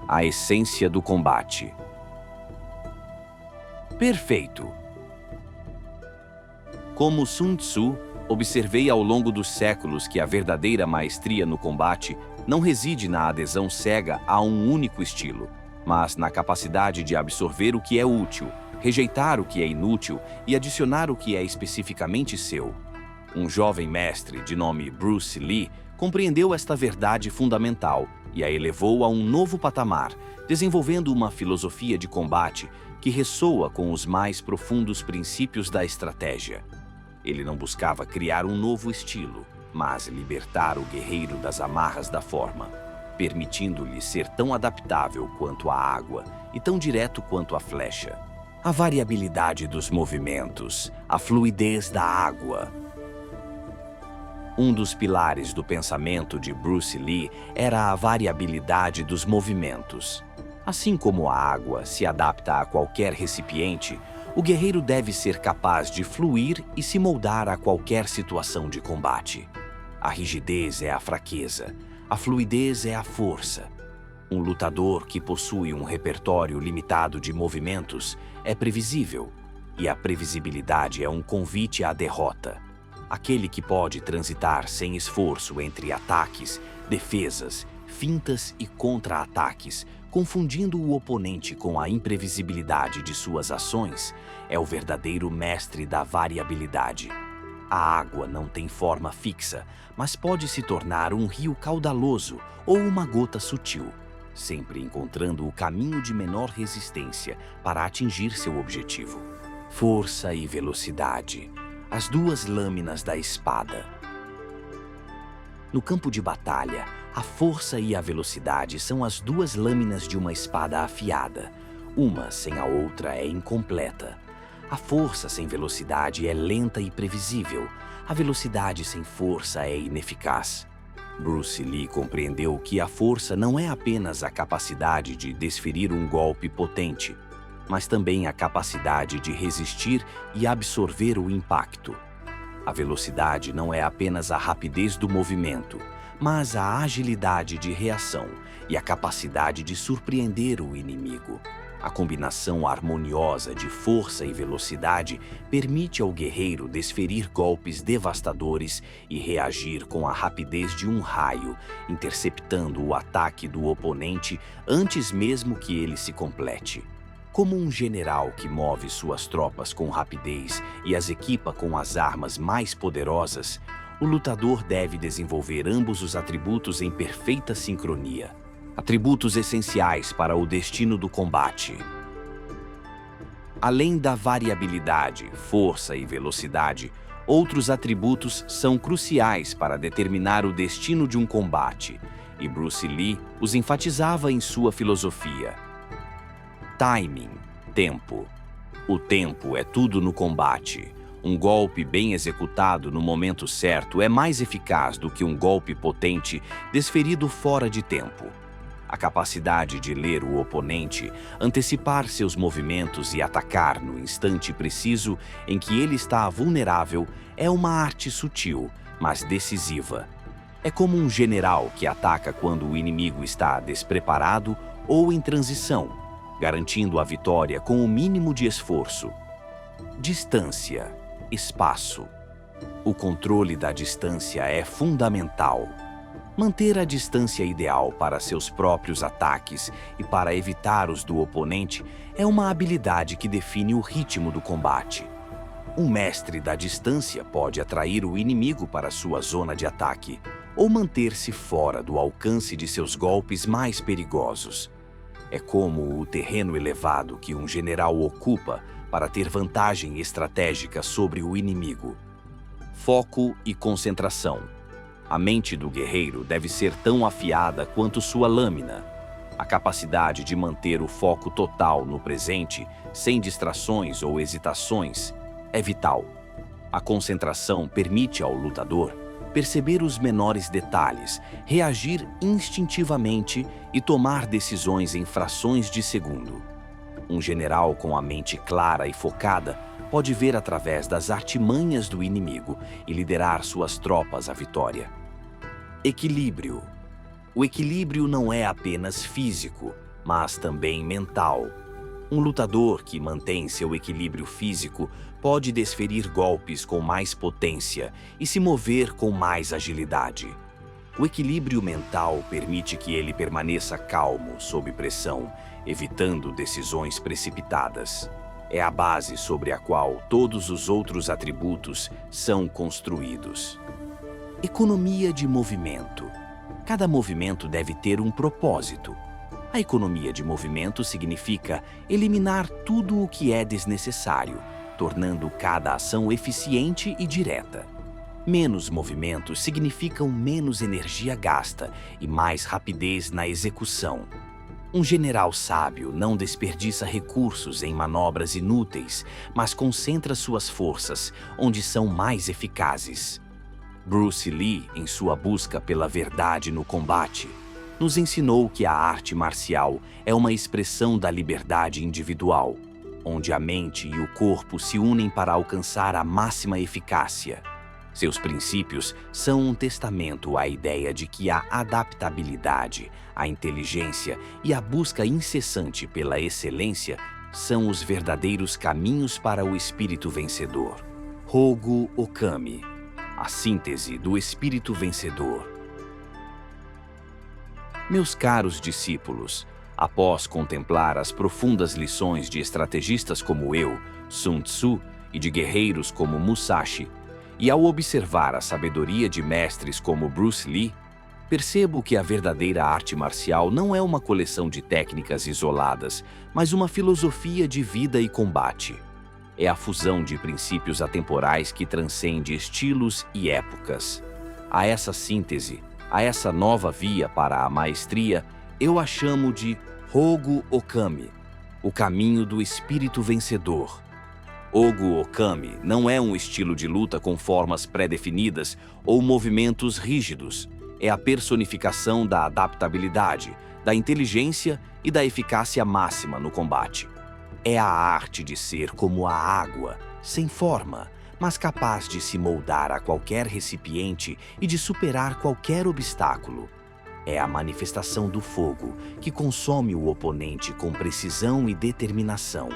a essência do combate. Perfeito! Como Sun Tzu, observei ao longo dos séculos que a verdadeira maestria no combate não reside na adesão cega a um único estilo, mas na capacidade de absorver o que é útil, rejeitar o que é inútil e adicionar o que é especificamente seu. Um jovem mestre de nome Bruce Lee compreendeu esta verdade fundamental e a elevou a um novo patamar, desenvolvendo uma filosofia de combate que ressoa com os mais profundos princípios da estratégia. Ele não buscava criar um novo estilo, mas libertar o guerreiro das amarras da forma, permitindo-lhe ser tão adaptável quanto a água e tão direto quanto a flecha. A variabilidade dos movimentos, a fluidez da água. Um dos pilares do pensamento de Bruce Lee era a variabilidade dos movimentos. Assim como a água se adapta a qualquer recipiente, o guerreiro deve ser capaz de fluir e se moldar a qualquer situação de combate. A rigidez é a fraqueza, a fluidez é a força. Um lutador que possui um repertório limitado de movimentos é previsível, e a previsibilidade é um convite à derrota. Aquele que pode transitar sem esforço entre ataques, defesas, fintas e contra-ataques, confundindo o oponente com a imprevisibilidade de suas ações, é o verdadeiro mestre da variabilidade. A água não tem forma fixa, mas pode se tornar um rio caudaloso ou uma gota sutil, sempre encontrando o caminho de menor resistência para atingir seu objetivo. Força e velocidade, as duas lâminas da espada. No campo de batalha, a força e a velocidade são as duas lâminas de uma espada afiada. Uma sem a outra é incompleta. A força sem velocidade é lenta e previsível. A velocidade sem força é ineficaz. Bruce Lee compreendeu que a força não é apenas a capacidade de desferir um golpe potente, mas também a capacidade de resistir e absorver o impacto. A velocidade não é apenas a rapidez do movimento, mas a agilidade de reação e a capacidade de surpreender o inimigo. A combinação harmoniosa de força e velocidade permite ao guerreiro desferir golpes devastadores e reagir com a rapidez de um raio, interceptando o ataque do oponente antes mesmo que ele se complete. Como um general que move suas tropas com rapidez e as equipa com as armas mais poderosas, o lutador deve desenvolver ambos os atributos em perfeita sincronia. Atributos essenciais para o destino do combate. Além da variabilidade, força e velocidade, outros atributos são cruciais para determinar o destino de um combate, e Bruce Lee os enfatizava em sua filosofia. Timing, tempo. O tempo é tudo no combate. Um golpe bem executado no momento certo é mais eficaz do que um golpe potente desferido fora de tempo. A capacidade de ler o oponente, antecipar seus movimentos e atacar no instante preciso em que ele está vulnerável é uma arte sutil, mas decisiva. É como um general que ataca quando o inimigo está despreparado ou em transição, garantindo a vitória com o mínimo de esforço. Distância, espaço. O controle da distância é fundamental. Manter a distância ideal para seus próprios ataques e para evitar os do oponente é uma habilidade que define o ritmo do combate. Um mestre da distância pode atrair o inimigo para sua zona de ataque ou manter-se fora do alcance de seus golpes mais perigosos. É como o terreno elevado que um general ocupa para ter vantagem estratégica sobre o inimigo. Foco e concentração. A mente do guerreiro deve ser tão afiada quanto sua lâmina. A capacidade de manter o foco total no presente, sem distrações ou hesitações, é vital. A concentração permite ao lutador perceber os menores detalhes, reagir instintivamente e tomar decisões em frações de segundo. Um general com a mente clara e focada pode ver através das artimanhas do inimigo e liderar suas tropas à vitória. Equilíbrio. O equilíbrio não é apenas físico, mas também mental. Um lutador que mantém seu equilíbrio físico pode desferir golpes com mais potência e se mover com mais agilidade. O equilíbrio mental permite que ele permaneça calmo sob pressão, evitando decisões precipitadas. É a base sobre a qual todos os outros atributos são construídos. Economia de movimento. Cada movimento deve ter um propósito. A economia de movimento significa eliminar tudo o que é desnecessário, tornando cada ação eficiente e direta. Menos movimentos significam menos energia gasta e mais rapidez na execução. Um general sábio não desperdiça recursos em manobras inúteis, mas concentra suas forças onde são mais eficazes. Bruce Lee, em sua busca pela verdade no combate, nos ensinou que a arte marcial é uma expressão da liberdade individual, onde a mente e o corpo se unem para alcançar a máxima eficácia. Seus princípios são um testamento à ideia de que a adaptabilidade, a inteligência e a busca incessante pela excelência são os verdadeiros caminhos para o espírito vencedor. Hogo Okami, a síntese do espírito vencedor. Meus caros discípulos, após contemplar as profundas lições de estrategistas como eu, Sun Tzu, e de guerreiros como Musashi, e ao observar a sabedoria de mestres como Bruce Lee, percebo que a verdadeira arte marcial não é uma coleção de técnicas isoladas, mas uma filosofia de vida e combate. É a fusão de princípios atemporais que transcende estilos e épocas. A essa síntese, a essa nova via para a maestria, eu a chamo de Hogo Okami, o caminho do espírito vencedor. Hogo Okami não é um estilo de luta com formas pré-definidas ou movimentos rígidos. É a personificação da adaptabilidade, da inteligência e da eficácia máxima no combate. É a arte de ser como a água, sem forma, mas capaz de se moldar a qualquer recipiente e de superar qualquer obstáculo. É a manifestação do fogo, que consome o oponente com precisão e determinação.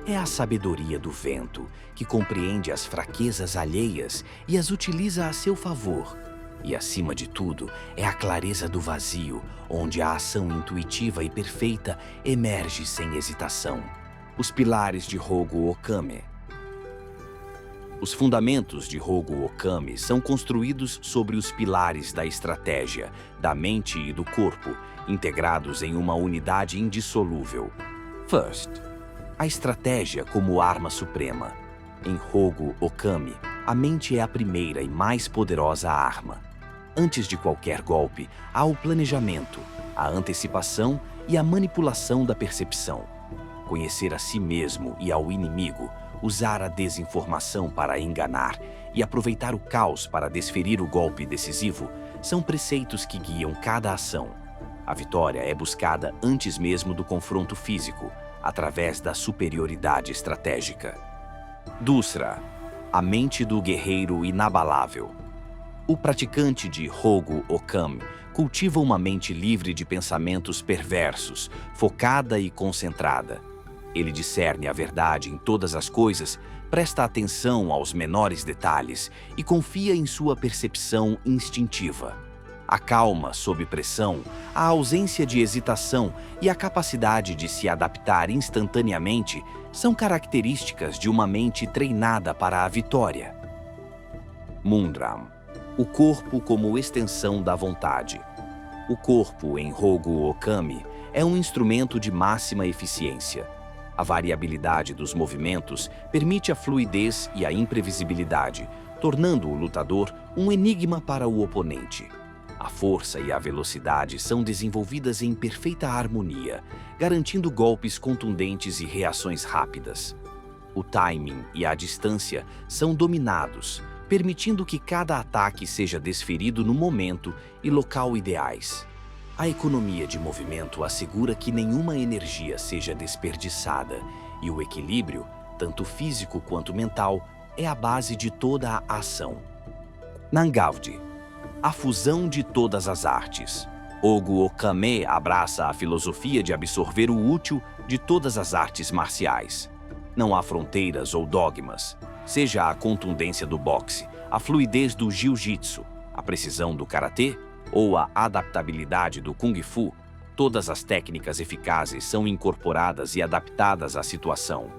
É a sabedoria do vento, que compreende as fraquezas alheias e as utiliza a seu favor. E, acima de tudo, é a clareza do vazio, onde a ação intuitiva e perfeita emerge sem hesitação. Os pilares de Hogo Okami. Os fundamentos de Hogo Okami são construídos sobre os pilares da estratégia, da mente e do corpo, integrados em uma unidade indissolúvel. First, a estratégia como arma suprema. Em Hogo Okami, a mente é a primeira e mais poderosa arma. Antes de qualquer golpe, há o planejamento, a antecipação e a manipulação da percepção. Conhecer a si mesmo e ao inimigo, usar a desinformação para enganar e aproveitar o caos para desferir o golpe decisivo são preceitos que guiam cada ação. A vitória é buscada antes mesmo do confronto físico, através da superioridade estratégica. Dusra, a mente do guerreiro inabalável. O praticante de Hogo Okami cultiva uma mente livre de pensamentos perversos, focada e concentrada. Ele discerne a verdade em todas as coisas, presta atenção aos menores detalhes e confia em sua percepção instintiva. A calma sob pressão, a ausência de hesitação e a capacidade de se adaptar instantaneamente são características de uma mente treinada para a vitória. Mundram, o corpo como extensão da vontade. O corpo em Hogo Okami é um instrumento de máxima eficiência. A variabilidade dos movimentos permite a fluidez e a imprevisibilidade, tornando o lutador um enigma para o oponente. A força e a velocidade são desenvolvidas em perfeita harmonia, garantindo golpes contundentes e reações rápidas. O timing e a distância são dominados, permitindo que cada ataque seja desferido no momento e local ideais. A economia de movimento assegura que nenhuma energia seja desperdiçada, e o equilíbrio, tanto físico quanto mental, é a base de toda a ação. Nangavdi, a fusão de todas as artes. Hogo Okami abraça a filosofia de absorver o útil de todas as artes marciais. Não há fronteiras ou dogmas, seja a contundência do boxe, a fluidez do jiu-jitsu, a precisão do karatê ou a adaptabilidade do kung fu. Todas as técnicas eficazes são incorporadas e adaptadas à situação.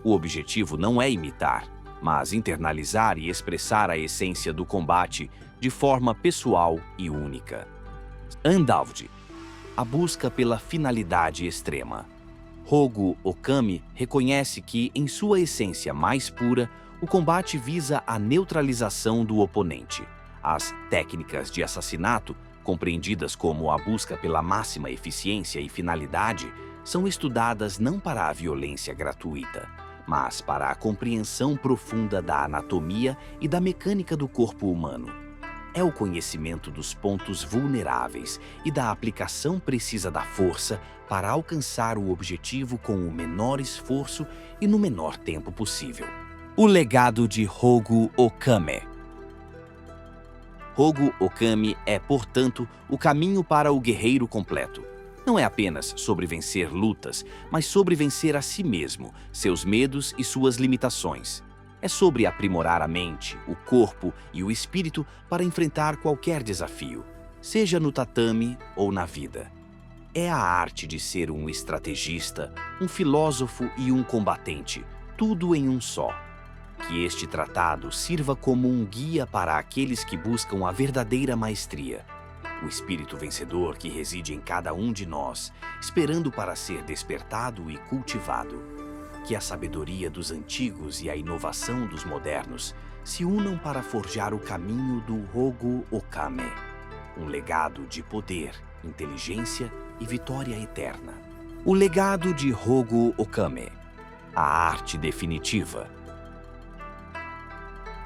O objetivo não é imitar, mas internalizar e expressar a essência do combate de forma pessoal e única. Andavdi, a busca pela finalidade extrema. Hogo Okami reconhece que, em sua essência mais pura, o combate visa a neutralização do oponente. As técnicas de assassinato, compreendidas como a busca pela máxima eficiência e finalidade, são estudadas não para a violência gratuita, mas para a compreensão profunda da anatomia e da mecânica do corpo humano. É o conhecimento dos pontos vulneráveis e da aplicação precisa da força para alcançar o objetivo com o menor esforço e no menor tempo possível. O legado de Hogo Okami. Hogo Okami é, portanto, o caminho para o guerreiro completo. Não é apenas sobre vencer lutas, mas sobre vencer a si mesmo, seus medos e suas limitações. É sobre aprimorar a mente, o corpo e o espírito para enfrentar qualquer desafio, seja no tatame ou na vida. É a arte de ser um estrategista, um filósofo e um combatente, tudo em um só. Que este tratado sirva como um guia para aqueles que buscam a verdadeira maestria. O espírito vencedor que reside em cada um de nós, esperando para ser despertado e cultivado. Que a sabedoria dos antigos e a inovação dos modernos se unam para forjar o caminho do Hogo Okami, um legado de poder, inteligência e vitória eterna. O legado de Hogo Okami, a arte definitiva.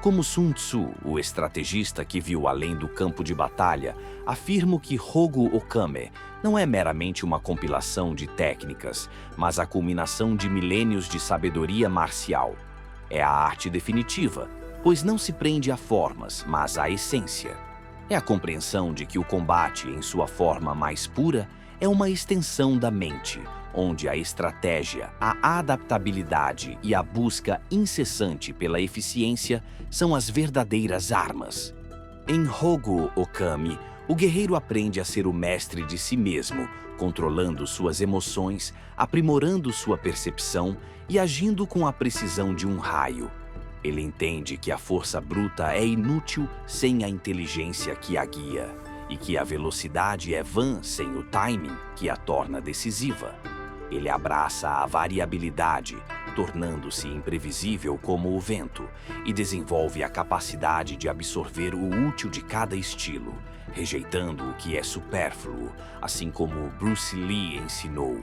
Como Sun Tzu, o estrategista que viu além do campo de batalha, afirmo que Hogo Okami não é meramente uma compilação de técnicas, mas a culminação de milênios de sabedoria marcial. É a arte definitiva, pois não se prende a formas, mas à essência. É a compreensão de que o combate, em sua forma mais pura, é uma extensão da mente, onde a estratégia, a adaptabilidade e a busca incessante pela eficiência são as verdadeiras armas. Em Hogo Okami, o guerreiro aprende a ser o mestre de si mesmo, controlando suas emoções, aprimorando sua percepção e agindo com a precisão de um raio. Ele entende que a força bruta é inútil sem a inteligência que a guia, e que a velocidade é vã sem o timing que a torna decisiva. Ele abraça a variabilidade, tornando-se imprevisível como o vento, e desenvolve a capacidade de absorver o útil de cada estilo, rejeitando o que é supérfluo, assim como Bruce Lee ensinou.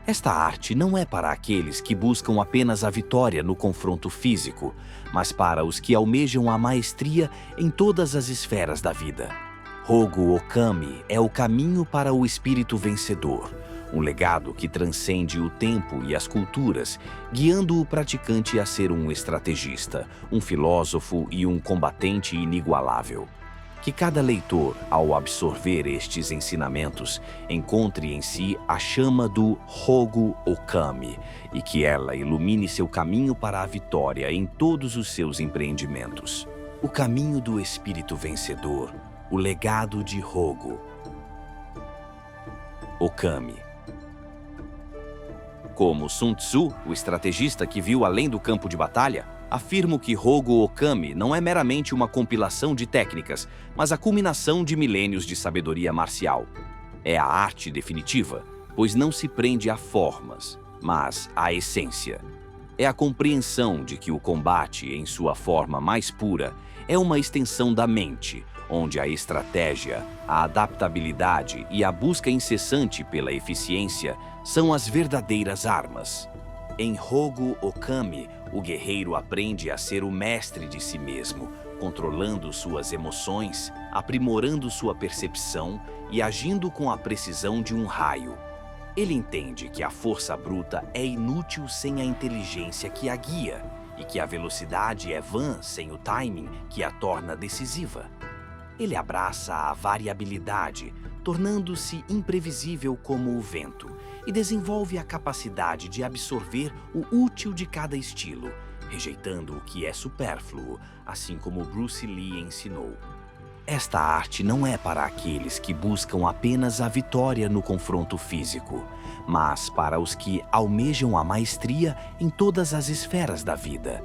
Esta arte não é para aqueles que buscam apenas a vitória no confronto físico, mas para os que almejam a maestria em todas as esferas da vida. Hogo Okami é o caminho para o espírito vencedor, um legado que transcende o tempo e as culturas, guiando o praticante a ser um estrategista, um filósofo e um combatente inigualável. Que cada leitor, ao absorver estes ensinamentos, encontre em si a chama do Hogo Okami e que ela ilumine seu caminho para a vitória em todos os seus empreendimentos. O caminho do espírito vencedor, o legado de Hogo Okami. Como Sun Tzu, o estrategista que viu além do campo de batalha, afirmo que Hogo Okami não é meramente uma compilação de técnicas, mas a culminação de milênios de sabedoria marcial. É a arte definitiva, pois não se prende a formas, mas à essência. É a compreensão de que o combate, em sua forma mais pura, é uma extensão da mente, onde a estratégia, a adaptabilidade e a busca incessante pela eficiência são as verdadeiras armas. Em Hogo Okami, o guerreiro aprende a ser o mestre de si mesmo, controlando suas emoções, aprimorando sua percepção e agindo com a precisão de um raio. Ele entende que a força bruta é inútil sem a inteligência que a guia e que a velocidade é vã sem o timing que a torna decisiva. Ele abraça a variabilidade, tornando-se imprevisível como o vento, e desenvolve a capacidade de absorver o útil de cada estilo, rejeitando o que é supérfluo, assim como Bruce Lee ensinou. Esta arte não é para aqueles que buscam apenas a vitória no confronto físico, mas para os que almejam a maestria em todas as esferas da vida.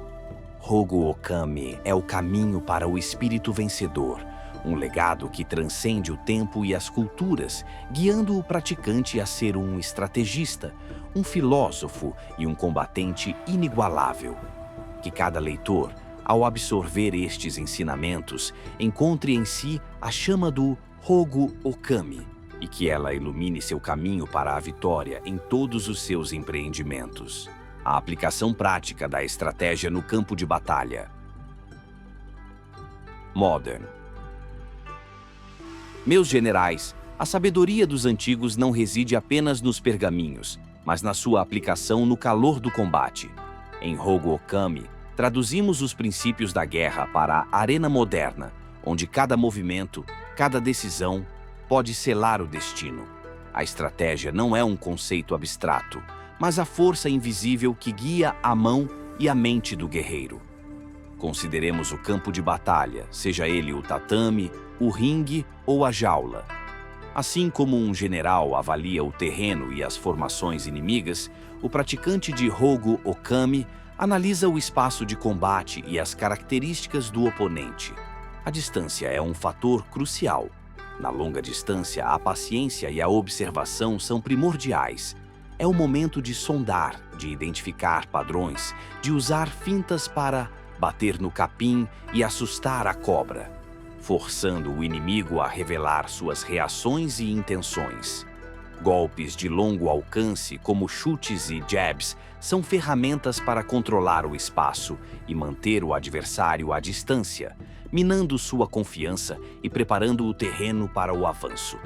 Hogo Okami é o caminho para o espírito vencedor, um legado que transcende o tempo e as culturas, guiando o praticante a ser um estrategista, um filósofo e um combatente inigualável. Que cada leitor, ao absorver estes ensinamentos, encontre em si a chama do Hogo Okami e que ela ilumine seu caminho para a vitória em todos os seus empreendimentos. A aplicação prática da estratégia no campo de batalha. Modern. Meus generais, a sabedoria dos antigos não reside apenas nos pergaminhos, mas na sua aplicação no calor do combate. Em Hogo Okami, traduzimos os princípios da guerra para a arena moderna, onde cada movimento, cada decisão pode selar o destino. A estratégia não é um conceito abstrato, mas a força invisível que guia a mão e a mente do guerreiro. Consideremos o campo de batalha, seja ele o tatame, o ringue ou a jaula. Assim como um general avalia o terreno e as formações inimigas, o praticante de Hogo Okami analisa o espaço de combate e as características do oponente. A distância é um fator crucial. Na longa distância, a paciência e a observação são primordiais. É o momento de sondar, de identificar padrões, de usar fintas para bater no capim e assustar a cobra, forçando o inimigo a revelar suas reações e intenções. Golpes de longo alcance, como chutes e jabs, são ferramentas para controlar o espaço e manter o adversário à distância, minando sua confiança e preparando o terreno para o avanço.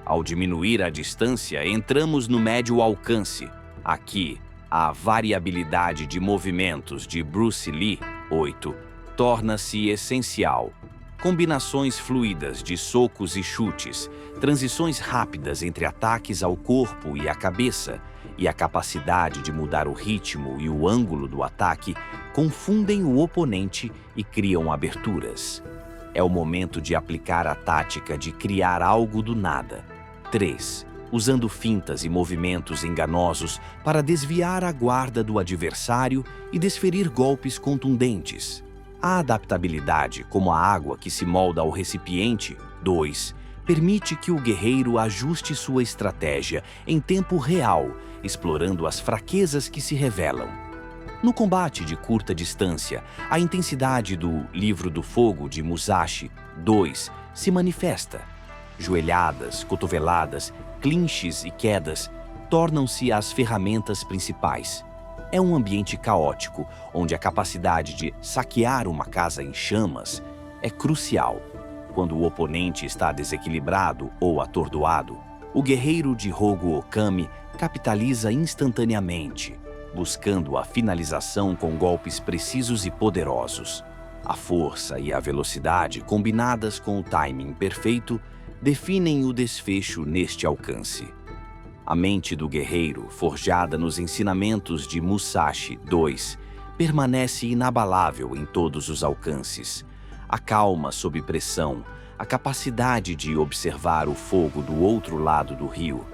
Ao diminuir a distância, entramos no médio alcance. Aqui, a variabilidade de movimentos de Bruce Lee, 8, torna-se essencial. Combinações fluidas de socos e chutes, transições rápidas entre ataques ao corpo e à cabeça, e a capacidade de mudar o ritmo e o ângulo do ataque confundem o oponente e criam aberturas. É o momento de aplicar a tática de criar algo do nada. 3. Usando fintas e movimentos enganosos para desviar a guarda do adversário e desferir golpes contundentes. A adaptabilidade, como a água que se molda ao recipiente. 2. Permite que o guerreiro ajuste sua estratégia em tempo real, explorando as fraquezas que se revelam. No combate de curta distância, a intensidade do Livro do Fogo de Musashi 2 se manifesta. Joelhadas, cotoveladas, clinches e quedas tornam-se as ferramentas principais. É um ambiente caótico, onde a capacidade de saquear uma casa em chamas é crucial. Quando o oponente está desequilibrado ou atordoado, o guerreiro de Hogo Okami capitaliza instantaneamente, buscando a finalização com golpes precisos e poderosos. A força e a velocidade, combinadas com o timing perfeito, definem o desfecho neste alcance. A mente do guerreiro, forjada nos ensinamentos de Musashi 2, permanece inabalável em todos os alcances. A calma sob pressão, a capacidade de observar o fogo do outro lado do rio,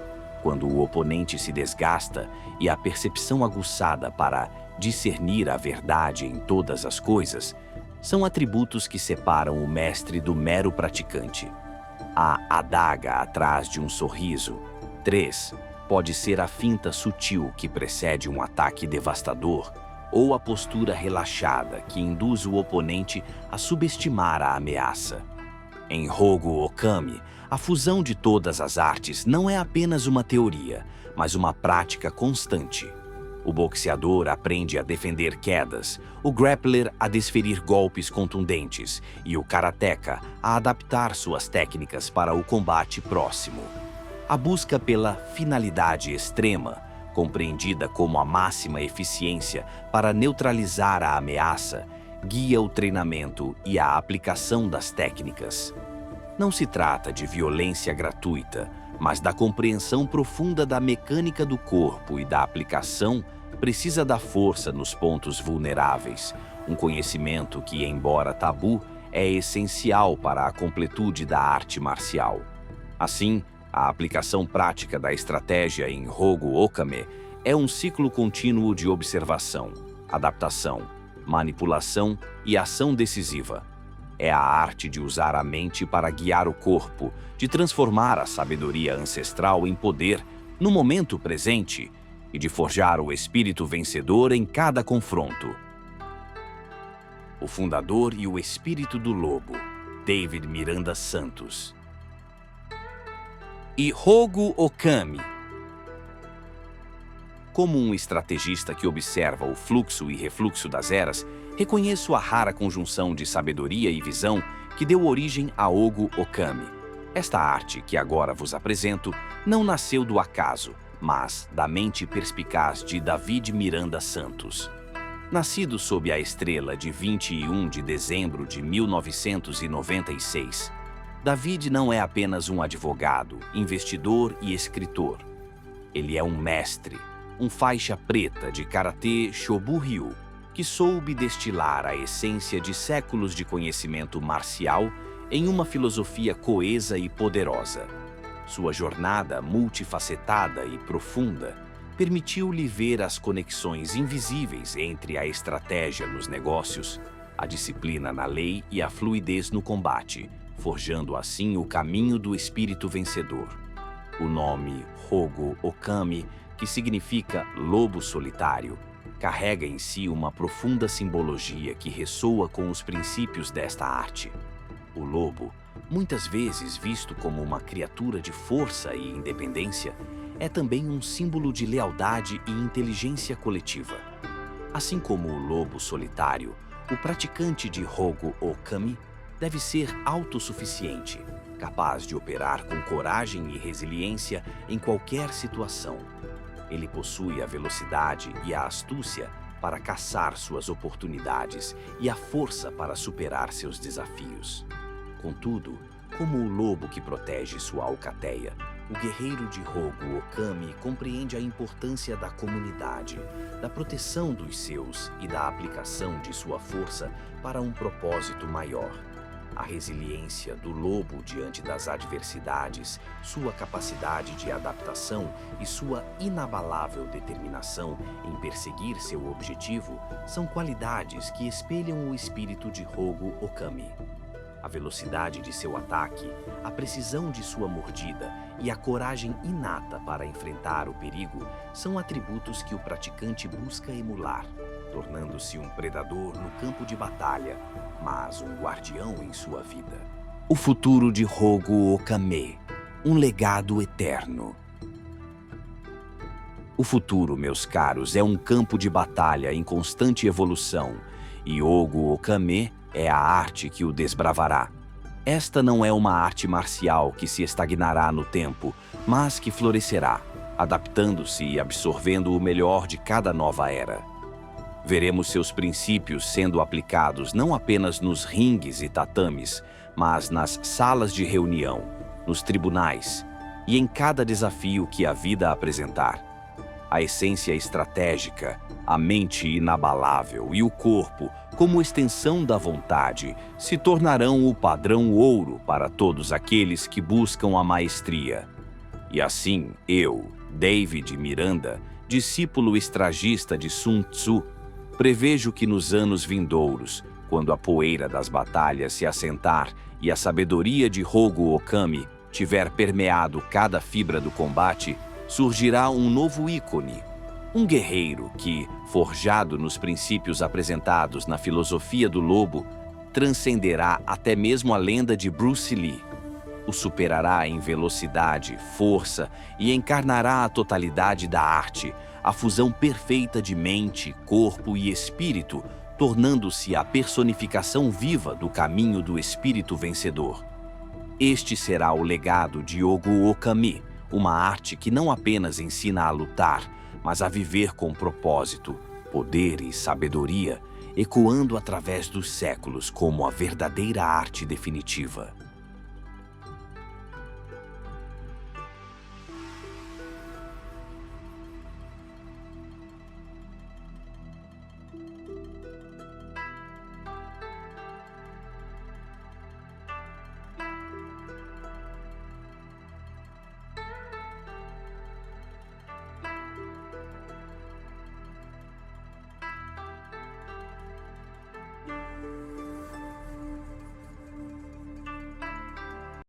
quando o oponente se desgasta, e a percepção aguçada para discernir a verdade em todas as coisas, são atributos que separam o mestre do mero praticante. A adaga atrás de um sorriso. 3. Pode ser a finta sutil que precede um ataque devastador, ou a postura relaxada que induz o oponente a subestimar a ameaça. Em Hogo Okami, a fusão de todas as artes não é apenas uma teoria, mas uma prática constante. O boxeador aprende a defender quedas, o grappler a desferir golpes contundentes e o karateka a adaptar suas técnicas para o combate próximo. A busca pela finalidade extrema, compreendida como a máxima eficiência para neutralizar a ameaça, guia o treinamento e a aplicação das técnicas. Não se trata de violência gratuita, mas da compreensão profunda da mecânica do corpo e da aplicação precisa da força nos pontos vulneráveis, um conhecimento que, embora tabu, é essencial para a completude da arte marcial. Assim, a aplicação prática da estratégia em Hogo Okami é um ciclo contínuo de observação, adaptação, manipulação e ação decisiva. É a arte de usar a mente para guiar o corpo, de transformar a sabedoria ancestral em poder no momento presente e de forjar o espírito vencedor em cada confronto. O fundador e o espírito do lobo, David Miranda Santos. E Hogo Okami. Como um estrategista que observa o fluxo e refluxo das eras, reconheço a rara conjunção de sabedoria e visão que deu origem a Hogo Okami. Esta arte que agora vos apresento não nasceu do acaso, mas da mente perspicaz de David Miranda Santos. Nascido sob a estrela de 21 de dezembro de 1996, David não é apenas um advogado, investidor e escritor. Ele é um mestre, um faixa preta de karatê Shobu-ryu, que soube destilar a essência de séculos de conhecimento marcial em uma filosofia coesa e poderosa. Sua jornada multifacetada e profunda permitiu-lhe ver as conexões invisíveis entre a estratégia nos negócios, a disciplina na lei e a fluidez no combate, forjando assim o caminho do espírito vencedor. O nome Hogo Okami, que significa lobo solitário, carrega em si uma profunda simbologia que ressoa com os princípios desta arte. O lobo, muitas vezes visto como uma criatura de força e independência, é também um símbolo de lealdade e inteligência coletiva. Assim como o lobo solitário, o praticante de Hogo Okami deve ser autossuficiente, capaz de operar com coragem e resiliência em qualquer situação. Ele possui a velocidade e a astúcia para caçar suas oportunidades e a força para superar seus desafios. Contudo, como o lobo que protege sua alcateia, o guerreiro de Hogo Okami compreende a importância da comunidade, da proteção dos seus e da aplicação de sua força para um propósito maior. A resiliência do lobo diante das adversidades, sua capacidade de adaptação e sua inabalável determinação em perseguir seu objetivo são qualidades que espelham o espírito de Hogo Okami. A velocidade de seu ataque, a precisão de sua mordida e a coragem inata para enfrentar o perigo são atributos que o praticante busca emular, tornando-se um predador no campo de batalha, mas um guardião em sua vida. O futuro de Hogo Okami, um legado eterno. O futuro, meus caros, é um campo de batalha em constante evolução, e Hogo Okami é a arte que o desbravará. Esta não é uma arte marcial que se estagnará no tempo, mas que florescerá, adaptando-se e absorvendo o melhor de cada nova era. Veremos seus princípios sendo aplicados não apenas nos ringues e tatames, mas nas salas de reunião, nos tribunais e em cada desafio que a vida apresentar. A essência estratégica, a mente inabalável e o corpo, como extensão da vontade, se tornarão o padrão ouro para todos aqueles que buscam a maestria. E assim, eu, David Miranda, discípulo estragista de Sun Tzu, prevejo que nos anos vindouros, quando a poeira das batalhas se assentar e a sabedoria de Hogo Okami tiver permeado cada fibra do combate, surgirá um novo ícone, um guerreiro que, forjado nos princípios apresentados na filosofia do lobo, transcenderá até mesmo a lenda de Bruce Lee. O superará em velocidade, força e encarnará a totalidade da arte, a fusão perfeita de mente, corpo e espírito, tornando-se a personificação viva do caminho do espírito vencedor. Este será o legado de Hogo Okami, uma arte que não apenas ensina a lutar, mas a viver com propósito, poder e sabedoria, ecoando através dos séculos como a verdadeira arte definitiva.